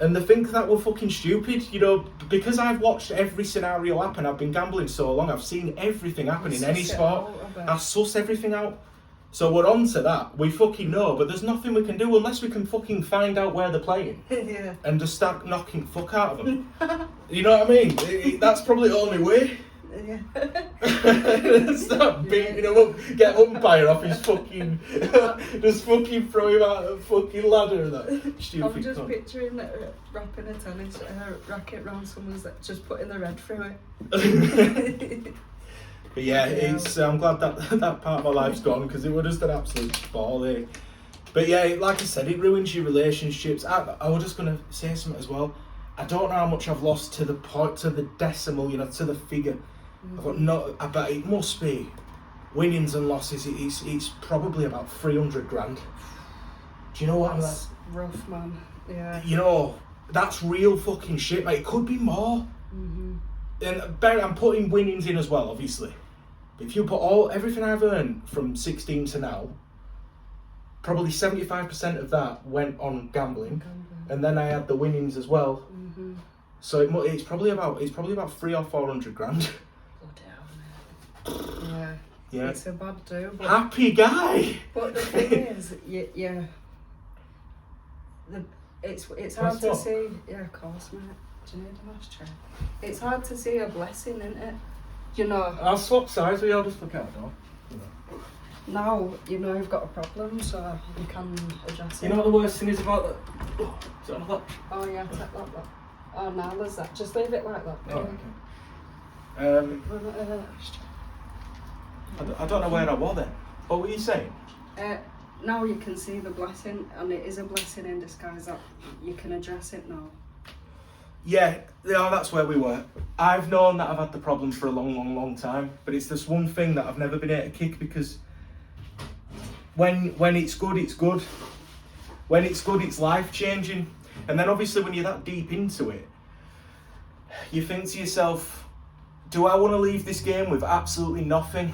And they think that we're fucking stupid, you know, because I've watched every scenario happen. I've been gambling so long, I've seen everything happen in any sport. I suss everything out. So we're on to that. We fucking know, but there's nothing we can do unless we can fucking find out where they're playing. And just start knocking fuck out of them. You know what I mean? That's probably the only way. Start beating him up, get umpire off his fucking, just fucking throw him out of the fucking ladder and that stupid I'm just cunt. picturing wrapping a tennis racket round someone's, just putting the red through it. But yeah, it's, I'm glad that part of my life's gone, because it was just an absolute ball, eh? But yeah, like I said, it ruins your relationships. I was just going to say something as well. I don't know how much I've lost to the point, to the decimal, you know, to the figure. I've got no, I bet it must be winnings and losses. It's probably about 300 grand. Do you know what? That's rough, man. Yeah. You know, that's real fucking shit, mate. It could be more. And I'm putting winnings in as well, obviously. But if you put everything I've earned from 16 to now, probably 75% of that went on gambling, and then I had the winnings as well. So it's probably about 300 or 400 grand. Yeah. It's a bad do. But happy guy. But the thing is, it's hard to see. Yeah, of course, mate. Do you need a nice chair? It's hard to see a blessing, isn't it? You know. I'll swap sides. We all just look out, though. Now you know you've got a problem, so you can address it. You know what the worst thing is about that? Is it on that? Oh yeah, take that. Oh, now there's that. Just leave it like that. Oh, okay. I don't know where I was then. What were you saying? Now you can see the blessing, and it is a blessing in disguise that you can address it now. Yeah, that's where we were. I've known that I've had the problem for a long time, but it's this one thing that I've never been able to kick, because when it's good, it's good. When it's good, it's life-changing. And then obviously when you're that deep into it, you think to yourself, do I want to leave this game with absolutely nothing?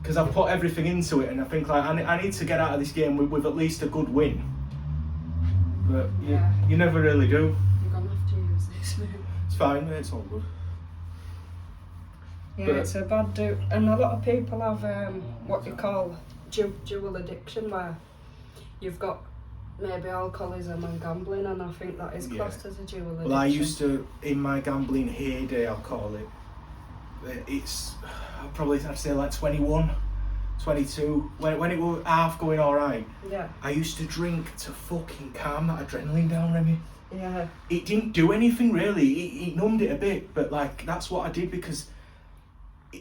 Because I've put everything into it, and I think like I need to get out of this game with at least a good win. But you never really do. You're going to have to use this, mate. It's fine, mate, it's all good. Yeah, but it's a bad do. And a lot of people have what you call dual addiction, where you've got maybe alcoholism and gambling, and I think that is classed as a dual addiction. Well, I used to, in my gambling heyday, I'll call it, it's probably, I'd say like 21, 22, when it was half going alright, I used to drink to fucking calm that adrenaline down, Reme. Yeah. It didn't do anything really, it numbed it a bit, but like that's what I did because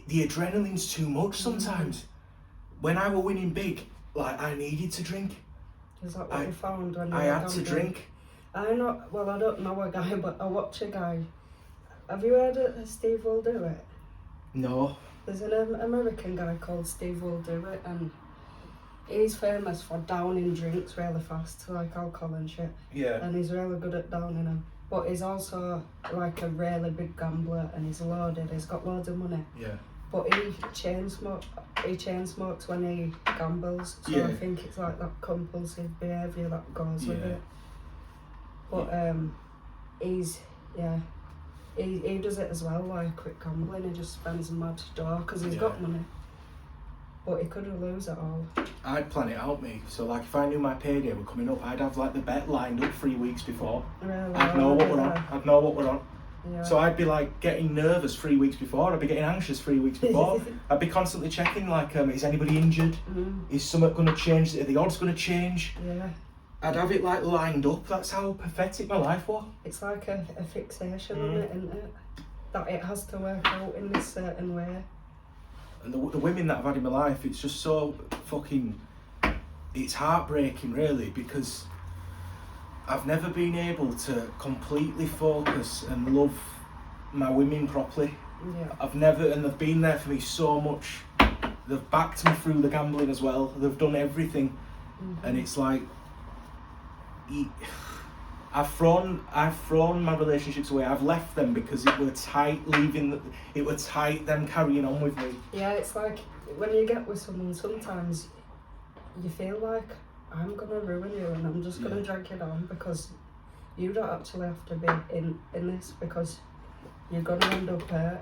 the adrenaline's too much sometimes. When I were winning big, like I needed to drink. Is that what you found when you I had to drink. I don't know a guy, but I watch a guy. Have you heard of Steve Will Do It? No. There's an American guy called Steve Will Do It, and he's famous for downing drinks really fast, like alcohol and shit. Yeah. And he's really good at downing them. But he's also like a really big gambler, and he's loaded. He's got loads of money. Yeah. But he chain smokes when he gambles. So I think it's like that compulsive behaviour that goes with it. But he does it as well, like with gambling. He just spends mad dough because he's got money. But he could lose it all. I'd plan it out, me. So like if I knew my payday were coming up, I'd have like the bet lined up 3 weeks before. Really? I'd know what we're on. I'd know what we're on. Yeah. So I'd be like getting nervous 3 weeks before. I'd be getting anxious 3 weeks before. I'd be constantly checking like, is anybody injured? Is something going to change? Are the odds going to change? Yeah. I'd have it like lined up. That's how pathetic my life was. It's like a fixation on it, isn't it? That it has to work out in this certain way. And the women that I've had in my life, it's just so fucking, it's heartbreaking really, because I've never been able to completely focus and love my women properly. Yeah. I've never, and they've been there for me so much. They've backed me through the gambling as well. They've done everything. And it's like, I've thrown my relationships away. I've left them because it were tight it were tight them carrying on with me. Yeah, it's like when you get with someone, sometimes you feel like I'm gonna ruin you and I'm just gonna drag you down because you don't actually have to be in this because you're gonna end up hurt.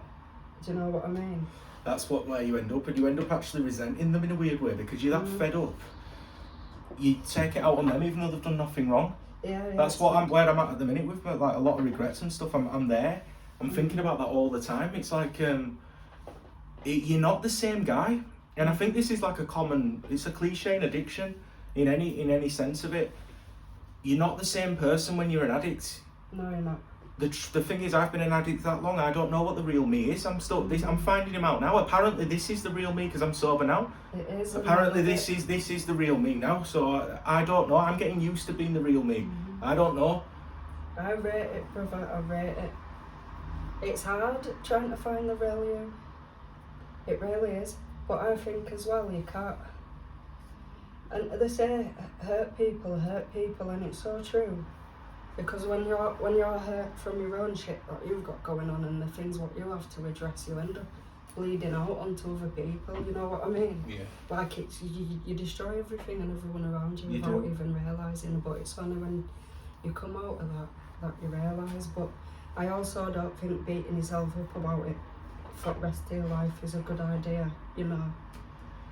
Do you know what I mean? That's where you end up, and you end up actually resenting them in a weird way because you're that fed up. You take it out on them even though they've done nothing wrong. Yeah, that's where I'm at the minute with like a lot of regrets and stuff. I'm there. I'm thinking about that all the time. It's like you're not the same guy, and I think this is like it's a cliche in addiction, in any sense of it. You're not the same person when you're an addict. No, you're not. The thing is, I've been an addict that long. I don't know what the real me is. I'm finding him out now. Apparently, this is the real me because I'm sober now. It is. Apparently, this is the real me now. So I don't know. I'm getting used to being the real me. I don't know. I rate it, brother. I rate it. It's hard trying to find the real you. It really is. But I think as well you can't. And they say hurt people, and it's so true. Because when you're hurt from your own shit that you've got going on and the things what you have to address, you end up bleeding out onto other people. You know what I mean? Yeah. Like it's you destroy everything and everyone around you without even realising. But it's only when you come out of that you realise. But I also don't think beating yourself up about it for the rest of your life is a good idea. You know,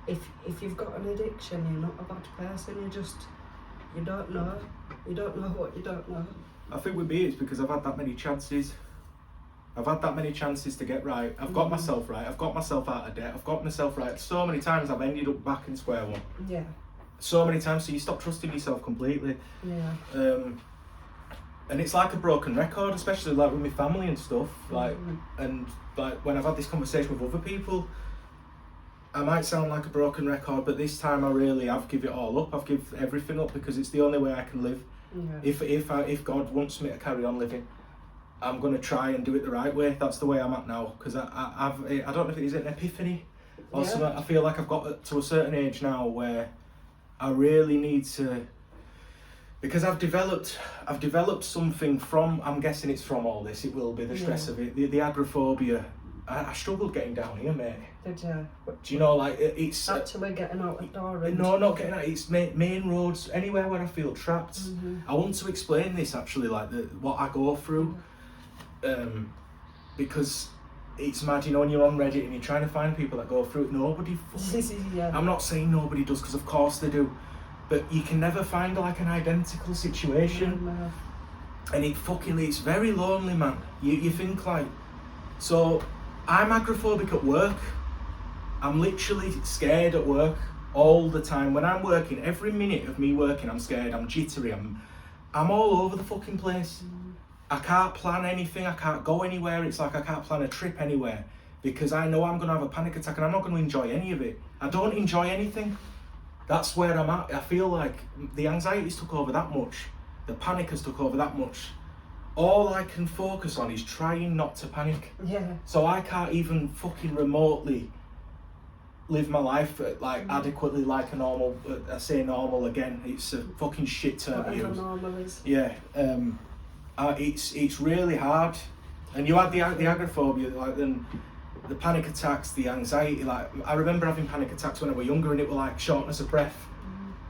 if you've got an addiction, you're not a bad person. You don't know. You don't know what you don't know. I think with me it's because I've had that many chances. I've had that many chances to get right. I've got myself right. I've got myself out of debt. I've got myself right. So many times I've ended up back in square one. Yeah. So many times, so you stop trusting yourself completely. Yeah. And it's like a broken record, especially like with my family and stuff. Like, and like when I've had this conversation with other people, I might sound like a broken record, but this time I've give it all up. I've give everything up because it's the only way I can live. Yeah. If God wants me to carry on living, I'm gonna try and do it the right way. That's the way I'm at now. Because I don't know if it is an epiphany or something. I feel like I've got to a certain age now where I really need to, because I've developed something from. I'm guessing it's from all this. It will be the stress of it. The agoraphobia. I struggled getting down here, mate. Did you? Do you know, like, it's... Actually getting out the door? No, not getting out. It's main roads, anywhere where I feel trapped. I want to explain this, actually, like, what I go through. Because it's mad, you know, when you're on Reddit and you're trying to find people that go through it, nobody fucking... I'm not saying nobody does, because of course they do. but you can never find like an identical situation. No. And it's very lonely, man. You think like, so I'm agoraphobic at work. I'm literally scared at work all the time. When I'm working, every minute of me working, I'm scared, I'm jittery, I'm all over the fucking place. I can't plan anything, I can't go anywhere. It's like I can't plan a trip anywhere because I know I'm gonna have a panic attack and I'm not gonna enjoy any of it. I don't enjoy anything. That's where I'm at. I feel like the anxiety's took over that much. The panic has took over that much. All I can focus on is trying not to panic. Yeah. So I can't even fucking remotely live my life like adequately like a normal. I say normal again. It's a fucking shit term to Whatever use. normal is. Yeah. It's really hard. And you had the agoraphobia, like then the panic attacks, the anxiety. Like I remember having panic attacks when I was younger, and it was like shortness of breath.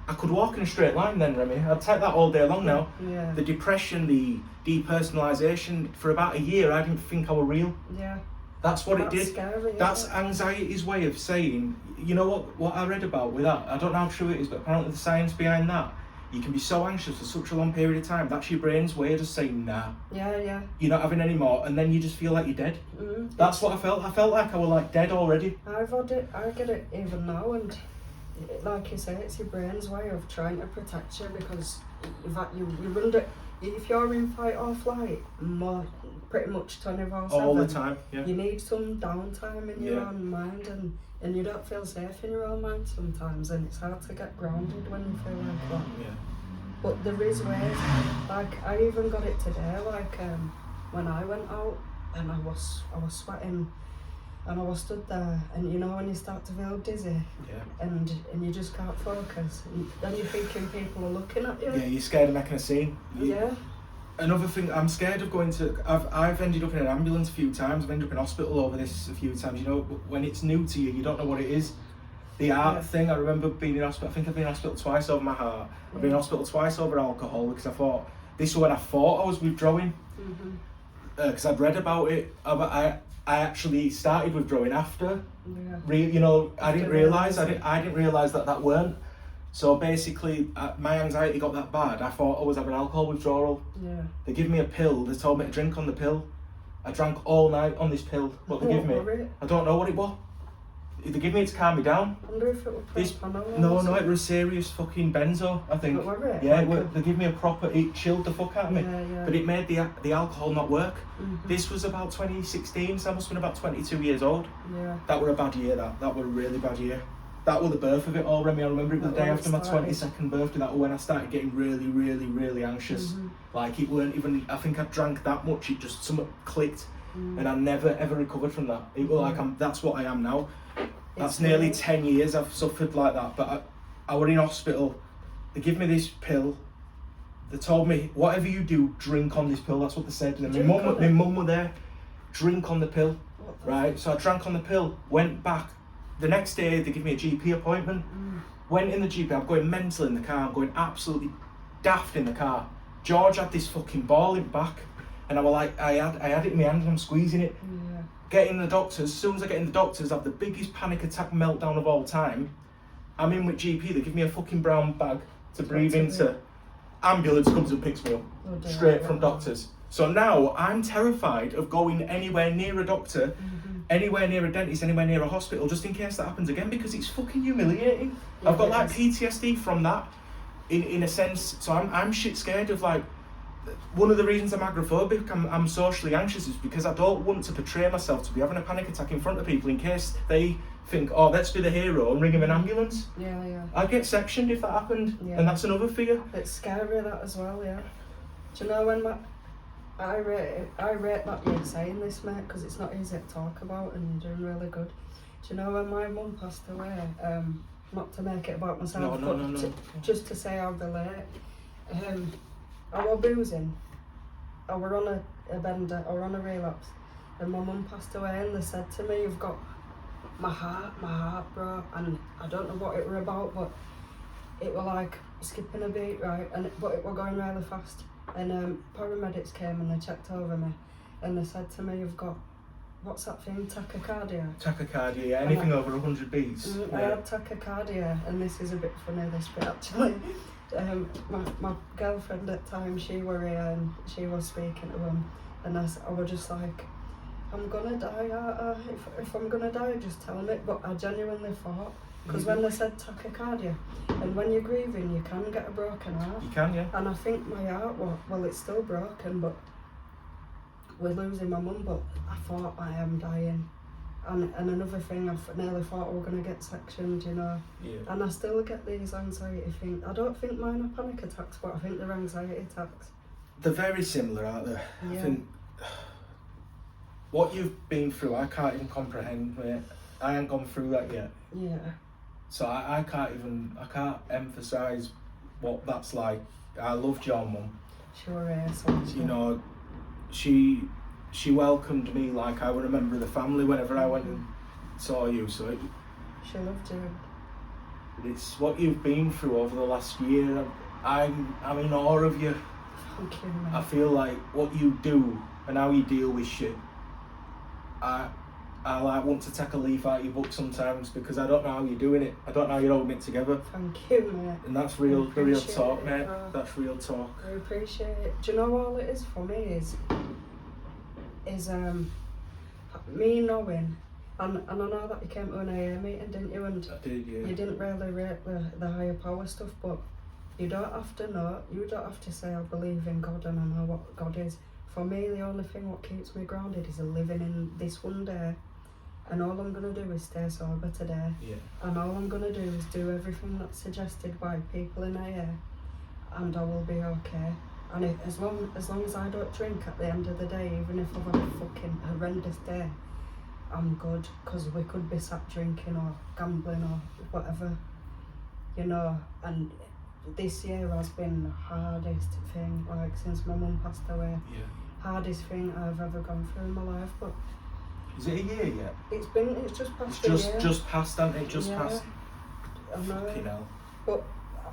I could walk in a straight line then, Reme. I'd take that all day long now. Yeah. The depression, the depersonalisation, for about a year I didn't think I were real. Yeah. That's what it did. Scary, That's anxiety's way of saying, you know what I read about with that? I don't know how true it is, but apparently the science behind that, you can be so anxious for such a long period of time, that's your brain's way of just saying, nah, Yeah. you're not having any more, and then you just feel like you're dead. That's what I felt. I felt like I was like dead already. I get it even now, and like you say, it's your brain's way of trying to protect you because you're under, if you're in fight or flight, pretty much 24/7. All the time, yeah. You need some downtime in your own mind, and you don't feel safe in your own mind sometimes, and it's hard to get grounded when you feel like that. Yeah. But there is ways, like I even got it today, like when I went out and I was sweating and I was stood there, and you know when you start to feel dizzy, and you just can't focus, and then you're thinking people are looking at you. Yeah, you're scared of making a scene. Yeah. Another thing, I'm scared of going to. I've ended up in an ambulance a few times. I've ended up in hospital over this a few times. You know, when it's new to you, you don't know what it is. The heart thing. I remember being in hospital. I think I've been in hospital twice over my heart. I've been in hospital twice over alcohol because I thought this was when I thought I was withdrawing. Because I'd read about it. I actually started withdrawing after. You know, I didn't realise. I didn't realise that weren't. So basically, my anxiety got that bad. I thought I was having alcohol withdrawal. Yeah. They give me a pill. They told me to drink on the pill. I drank all night on this pill. What they give me? I don't know what it was. They give me it to calm me down. I wonder if it was propanol. No, it was serious fucking benzo, I think. What were it? Yeah, they give me a proper. It chilled the fuck out of me. Yeah. But it made the alcohol not work. This was about 2016, so I must have been about 22 years old. Yeah. That were a bad year. That were a really bad year. That was the birth of it all, Reme. I remember it was the day after my 22nd birthday. That was when I started getting really, really, really anxious. Like it weren't even. I think I drank that much. It just something clicked, and I never ever recovered from that. It was like that's what I am now. That's nearly 10 years I've suffered like that. But I were in hospital. They give me this pill. They told me whatever you do, drink on this pill. That's what they said. And my mum were there. Drink on the pill, right? So I drank on the pill. Went back. The next day they give me a GP appointment. Went in the GP, I'm going mental in the car, I'm going absolutely daft in the car. George had this fucking ball in back, and I was like, I had it in my hand and I'm squeezing it. Get in the doctors, as soon as I get in the doctors, I have the biggest panic attack meltdown of all time. I'm in with GP, they give me a fucking brown bag to breathe into. Ambulance comes and picks me up, straight from doctors. So now I'm terrified of going anywhere near a doctor, anywhere near a dentist, anywhere near a hospital, just in case that happens again, because it's fucking humiliating. I've got like PTSD from that, in a sense. So I'm shit scared of like, one of the reasons I'm agoraphobic, I'm socially anxious, is because I don't want to portray myself to be having a panic attack in front of people in case they think, oh, let's be the hero and ring him an ambulance. Yeah. I'd get sectioned if that happened, and that's another fear. It's scary that as well, yeah. Do you know when I rate that you're saying this, mate, because it's not easy to talk about and you're doing really good. Do you know when my mum passed away, not to make it about myself, but just to say how relate, I was boozing, I were on a bender, or on a relapse, and my mum passed away, and they said to me, you've got my heart, bro, and I don't know what it were about, but it were like skipping a beat, right, but it were going really fast. And paramedics came and they checked over me, and they said to me, you've got what's that thing, tachycardia? Tachycardia, yeah, anything over 100 beats. I had tachycardia, and this is a bit funny, this bit actually. My girlfriend at the time, she were here and she was speaking to him, and I was just like, I'm gonna die, if I'm gonna die, just tell me. But I genuinely thought, because when they said tachycardia, and when you're grieving, you can get a broken heart. You can, yeah. And I think my heart, well, it's still broken, but we're losing my mum, but I thought I am dying. And another thing, I nearly thought we were going to get sectioned, you know. Yeah. And I still get these anxiety things. I don't think mine are panic attacks, but I think they're anxiety attacks. They're very similar, aren't they? Yeah. I think what you've been through, I can't even comprehend, mate. I ain't gone through that yet. Yeah. So I can't emphasise what that's like. I loved your mum. She were here, so You know, she welcomed me like I would remember the family whenever I went and saw you. So she loved you. it's what you've been through over the last year. I'm in awe of you. Thank you, mate. I feel like what you do and how you deal with shit. I like want to take a leaf out of your book sometimes because I don't know how you're doing it. I don't know how you're holding it together. Thank you, mate. And that's real talk, it, mate. That's real talk. I appreciate it. Do you know all it is for me is me knowing, and I know that you came to an AA meeting, didn't you? And I did, yeah. you didn't really rate the higher power stuff, but you don't have to know, you don't have to say I believe in God and I know what God is. For me, the only thing what keeps me grounded is living in this one day, and all I'm going to do is stay sober today. Yeah. And all I'm going to do is do everything that's suggested by people in AA, and I will be okay. And as long as I don't drink at the end of the day, even if I've had a fucking horrendous day, I'm good, because we could be sat drinking or gambling or whatever, you know. And this year has been the hardest thing, like since my mum passed away. Yeah. Hardest thing I've ever gone through in my life. But is it a year yet? it's just past It's a year. just past, hasn't it? Just Yeah. past. I know. Fucking hell. But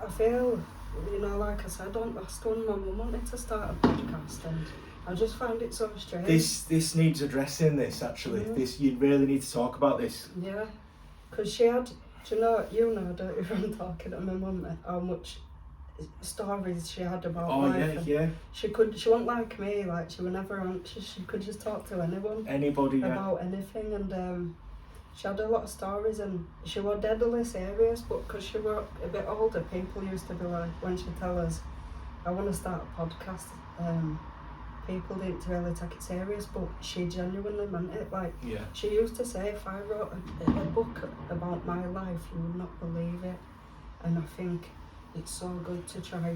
I feel, you know, like I said on last one, my mum wanted to start a podcast, and I just find it so strange. This needs addressing. This actually, this you really need to talk about this. Yeah, because she had, do you know, don't you, from talking to my mum, how much stories she had about life. Yeah. She wasn't like me, like she was never anxious, she could just talk to Anybody, about anything, and she had a lot of stories, and she was deadly serious, but because she was a bit older, people used to be like, when she tell us, I want to start a podcast, people didn't really take it serious, but she genuinely meant it. Like, yeah. She used to say, if I wrote a book about my life, you would not believe it. And I think it's so good to try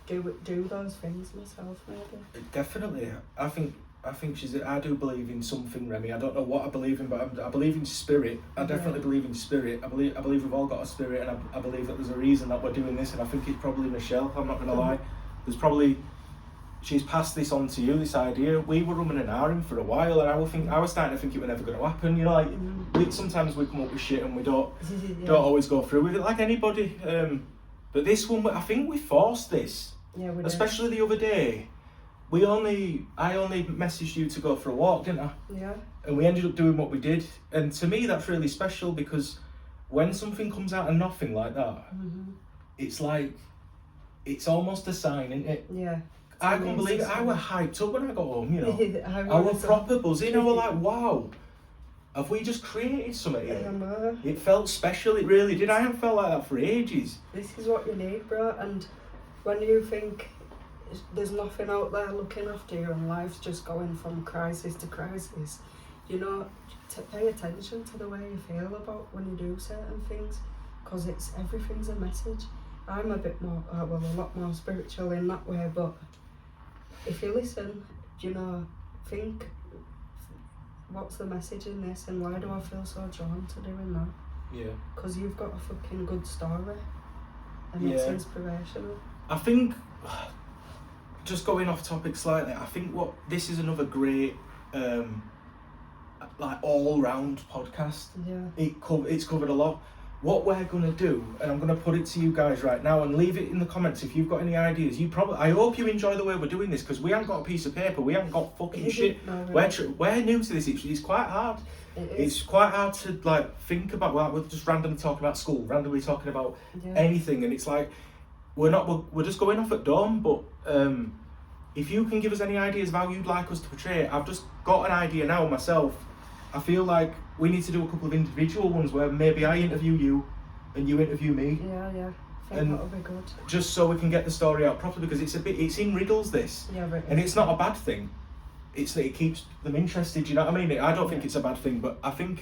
do those things myself, maybe. Definitely. I think I do believe in something, Remy. I don't know what I believe in, but I believe in spirit. I definitely believe in spirit. I believe we've all got a spirit, and I believe that there's a reason that we're doing this, and I think it's probably Michelle, I'm not going to lie. There's probably, she's passed this on to you, this idea. We were rumming and ahhing for a while, and I was starting to think it was never going to happen. You know, like, sometimes we come up with shit and we don't always go through with it, like anybody. But this one, I think we forced this. Yeah, we did. Especially the other day. I only messaged you to go for a walk, didn't I? Yeah. And we ended up doing what we did. And to me, that's really special, because when something comes out of nothing like that, it's like, it's almost a sign, isn't it? Yeah. I couldn't believe it. I was hyped up when I got home, you know. I was proper buzzing. I was like, wow, have we just created something here? It felt special, it really did. I haven't felt like that for ages. This is what you need, bro. And when you think there's nothing out there looking after you and life's just going from crisis to crisis, you know, to pay attention to the way you feel about when you do certain things, because everything's a message. I'm a bit more, a lot more spiritual in that way, but if you listen, you know, think, what's the message in this, and why do I feel so drawn to doing that? Yeah. Because you've got a fucking good story, and it's inspirational. I think, just going off topic slightly, I think this is another great, like all-round podcast. Yeah. It's covered a lot. what we're going to do, and I'm going to put it to you guys right now, and leave it in the comments if you've got any ideas. I hope you enjoy the way we're doing this, because we haven't got a piece of paper, we haven't got fucking shit. No, We're new to this. It's quite hard. It's quite hard to like think about. Well, we're just randomly talking about school, randomly talking about anything, and it's like we're just going off at dawn. But if you can give us any ideas of how you'd like us to portray it, I've just got an idea now myself. I feel like we need to do a couple of individual ones where maybe I interview you and you interview me. Yeah. I think that'll be good. Just so we can get the story out properly, because it's in riddles, this. Yeah, right. And it's not a bad thing. It's that it keeps them interested, you know what I mean? I don't think it's a bad thing, but I think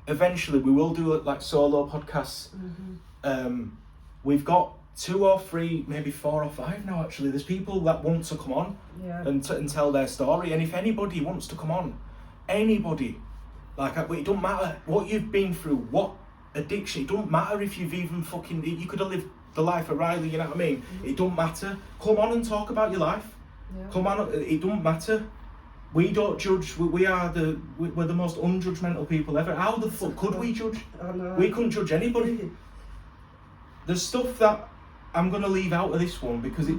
eventually we will do like solo podcasts. We've got 2 or 3, maybe 4 or 5 now actually. There's people that want to come on and tell their story, and if anybody wants to come on, anybody, like, it don't matter what you've been through, what addiction, it don't matter if you've even you could have lived the life of Riley, you know what I mean? It don't matter. Come on and talk about your life. Come on, it don't matter. We don't judge. We're the most unjudgmental people ever. How the fuck could we judge? We couldn't judge anybody. There's stuff that I'm gonna leave out of this one because it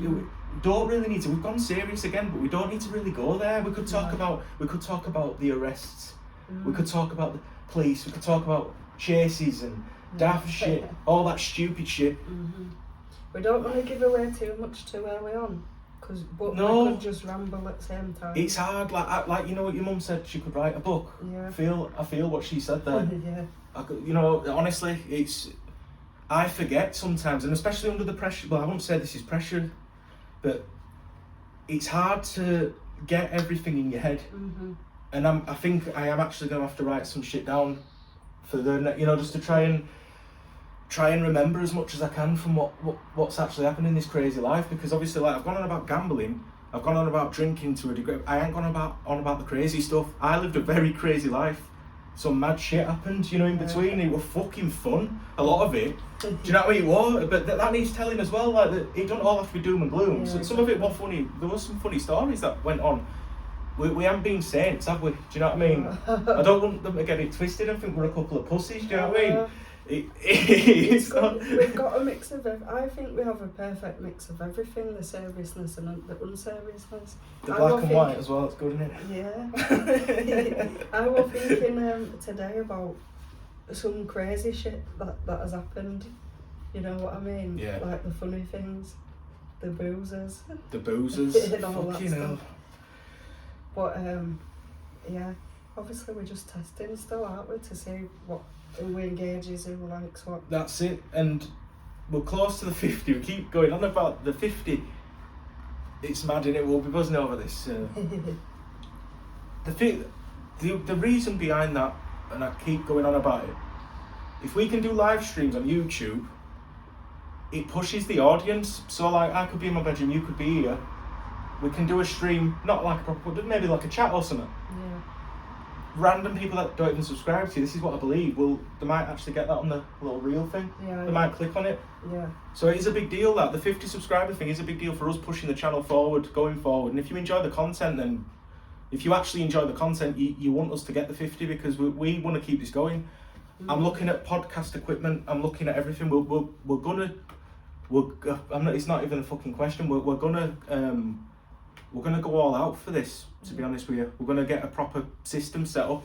don't really need to. We've gone serious again, but we don't need to really go there. We could talk about the arrests. We could talk about the police. We could talk about chases and daft shit, all that stupid shit. We don't want to give away too much too early on, but we could just ramble at the same time. It's hard, like you know what your mum said, she could write a book. Yeah. I feel what she said there. You know, honestly, I forget sometimes, and especially under the pressure. Well, I won't say this is pressure, but it's hard to get everything in your head. And I think I am actually going to have to write some shit down for just to try and remember as much as I can from what's actually happened in this crazy life. Because obviously, like, I've gone on about gambling, I've gone on about drinking to a degree. I ain't gone on about the crazy stuff. I lived a very crazy life. Some mad shit happened, in between. It was fucking fun, a lot of it. Do you know what I mean? It was, but that needs telling as well. Like, that it don't all have to be doom and gloom. So some of it was funny. There was some funny stories that went on. We haven't been saints, have we? Do you know what I mean? I don't want them to get it twisted and think we're a couple of pussies. Do you know what I mean? It's not. We've got a mix of I think we have a perfect mix of everything: the seriousness and the unseriousness. The black and white as well. It's good, isn't it? Yeah. I was thinking today about some crazy shit that has happened. You know what I mean? Yeah. Like the funny things, the boozers. And all fucking hell. But obviously we're just testing still, aren't we, to see who engages, who likes what. That's it, and we're close to the 50. We keep going on about the 50. It's mad, innit? We'll be buzzing over this. The reason behind that, and I keep going on about it, if we can do live streams on YouTube, it pushes the audience. So, like, I could be in my bedroom, you could be here. We can do a stream, not like a proper, but maybe like a chat or something. Yeah. Random people that don't even subscribe to you, this is what I believe, they might actually get that on the little reel thing. They might click on it. Yeah. So it is a big deal, that the 50 subscriber thing is a big deal for us pushing the channel forward, going forward. And if you enjoy the content, then if you actually enjoy the content, you want us to get the 50, because we want to keep this going. I'm looking at podcast equipment, I'm looking at everything. It's not even a fucking question. We're gonna go all out for this, to be honest with you. We're gonna get a proper system set up.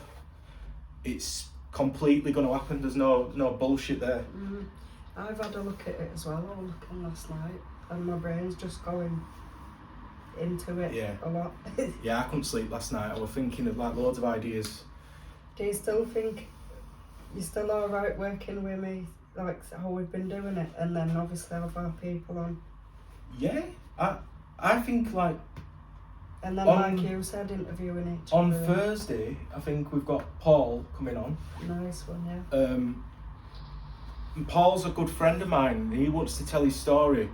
It's completely gonna happen. There's no bullshit there. I've had a look at it as well. I was looking last night, and my brain's just going into it a lot. Yeah, I couldn't sleep last night. I was thinking of like loads of ideas. Do you still think you're still alright working with me, like how we've been doing it, and then obviously have our people on? Yeah, I think like. And then, like you said, interviewing each on other. Thursday, I think we've got Paul coming on. Nice one, yeah. Paul's a good friend of mine. He wants to tell his story,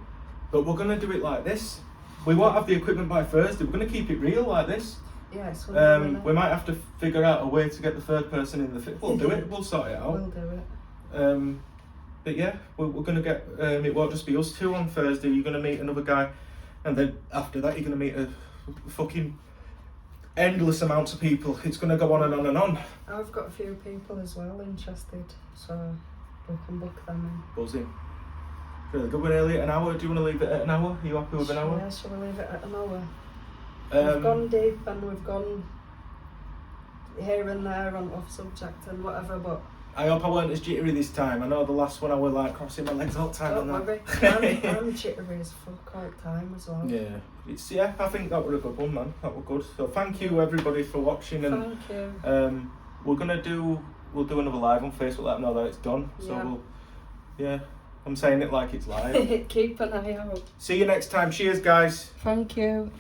but we're gonna do it like this. We won't have the equipment by Thursday. We're gonna keep it real like this. Yes. We might have to figure out a way to get the third person in the. We'll do it. We'll sort it out. We'll do it. But yeah, we're gonna get. It won't just be us two on Thursday. You're gonna meet another guy, and then after that, you're gonna meet a fucking endless amounts of people. It's going to go on and on and on. I've got a few people as well interested, so we can book them Buzzing. Really good. We're nearly at an hour. Do you want to leave it at an hour? Are you happy with an hour? Yeah, shall we leave it at an hour? We've gone deep and we've gone here and there on off subject and whatever, but I hope I weren't as jittery this time. I know the last one I was like crossing my legs all the time. don't and worry. that. I'm jittery as fuck all the time as well. Yeah, I think that was a good one, man. That was good. So thank you everybody for watching, and Thank you. we'll do another live on Facebook. Let them know that it's done. So I'm saying it like it's live. Keep an eye out. See you next time. Cheers, guys. Thank you.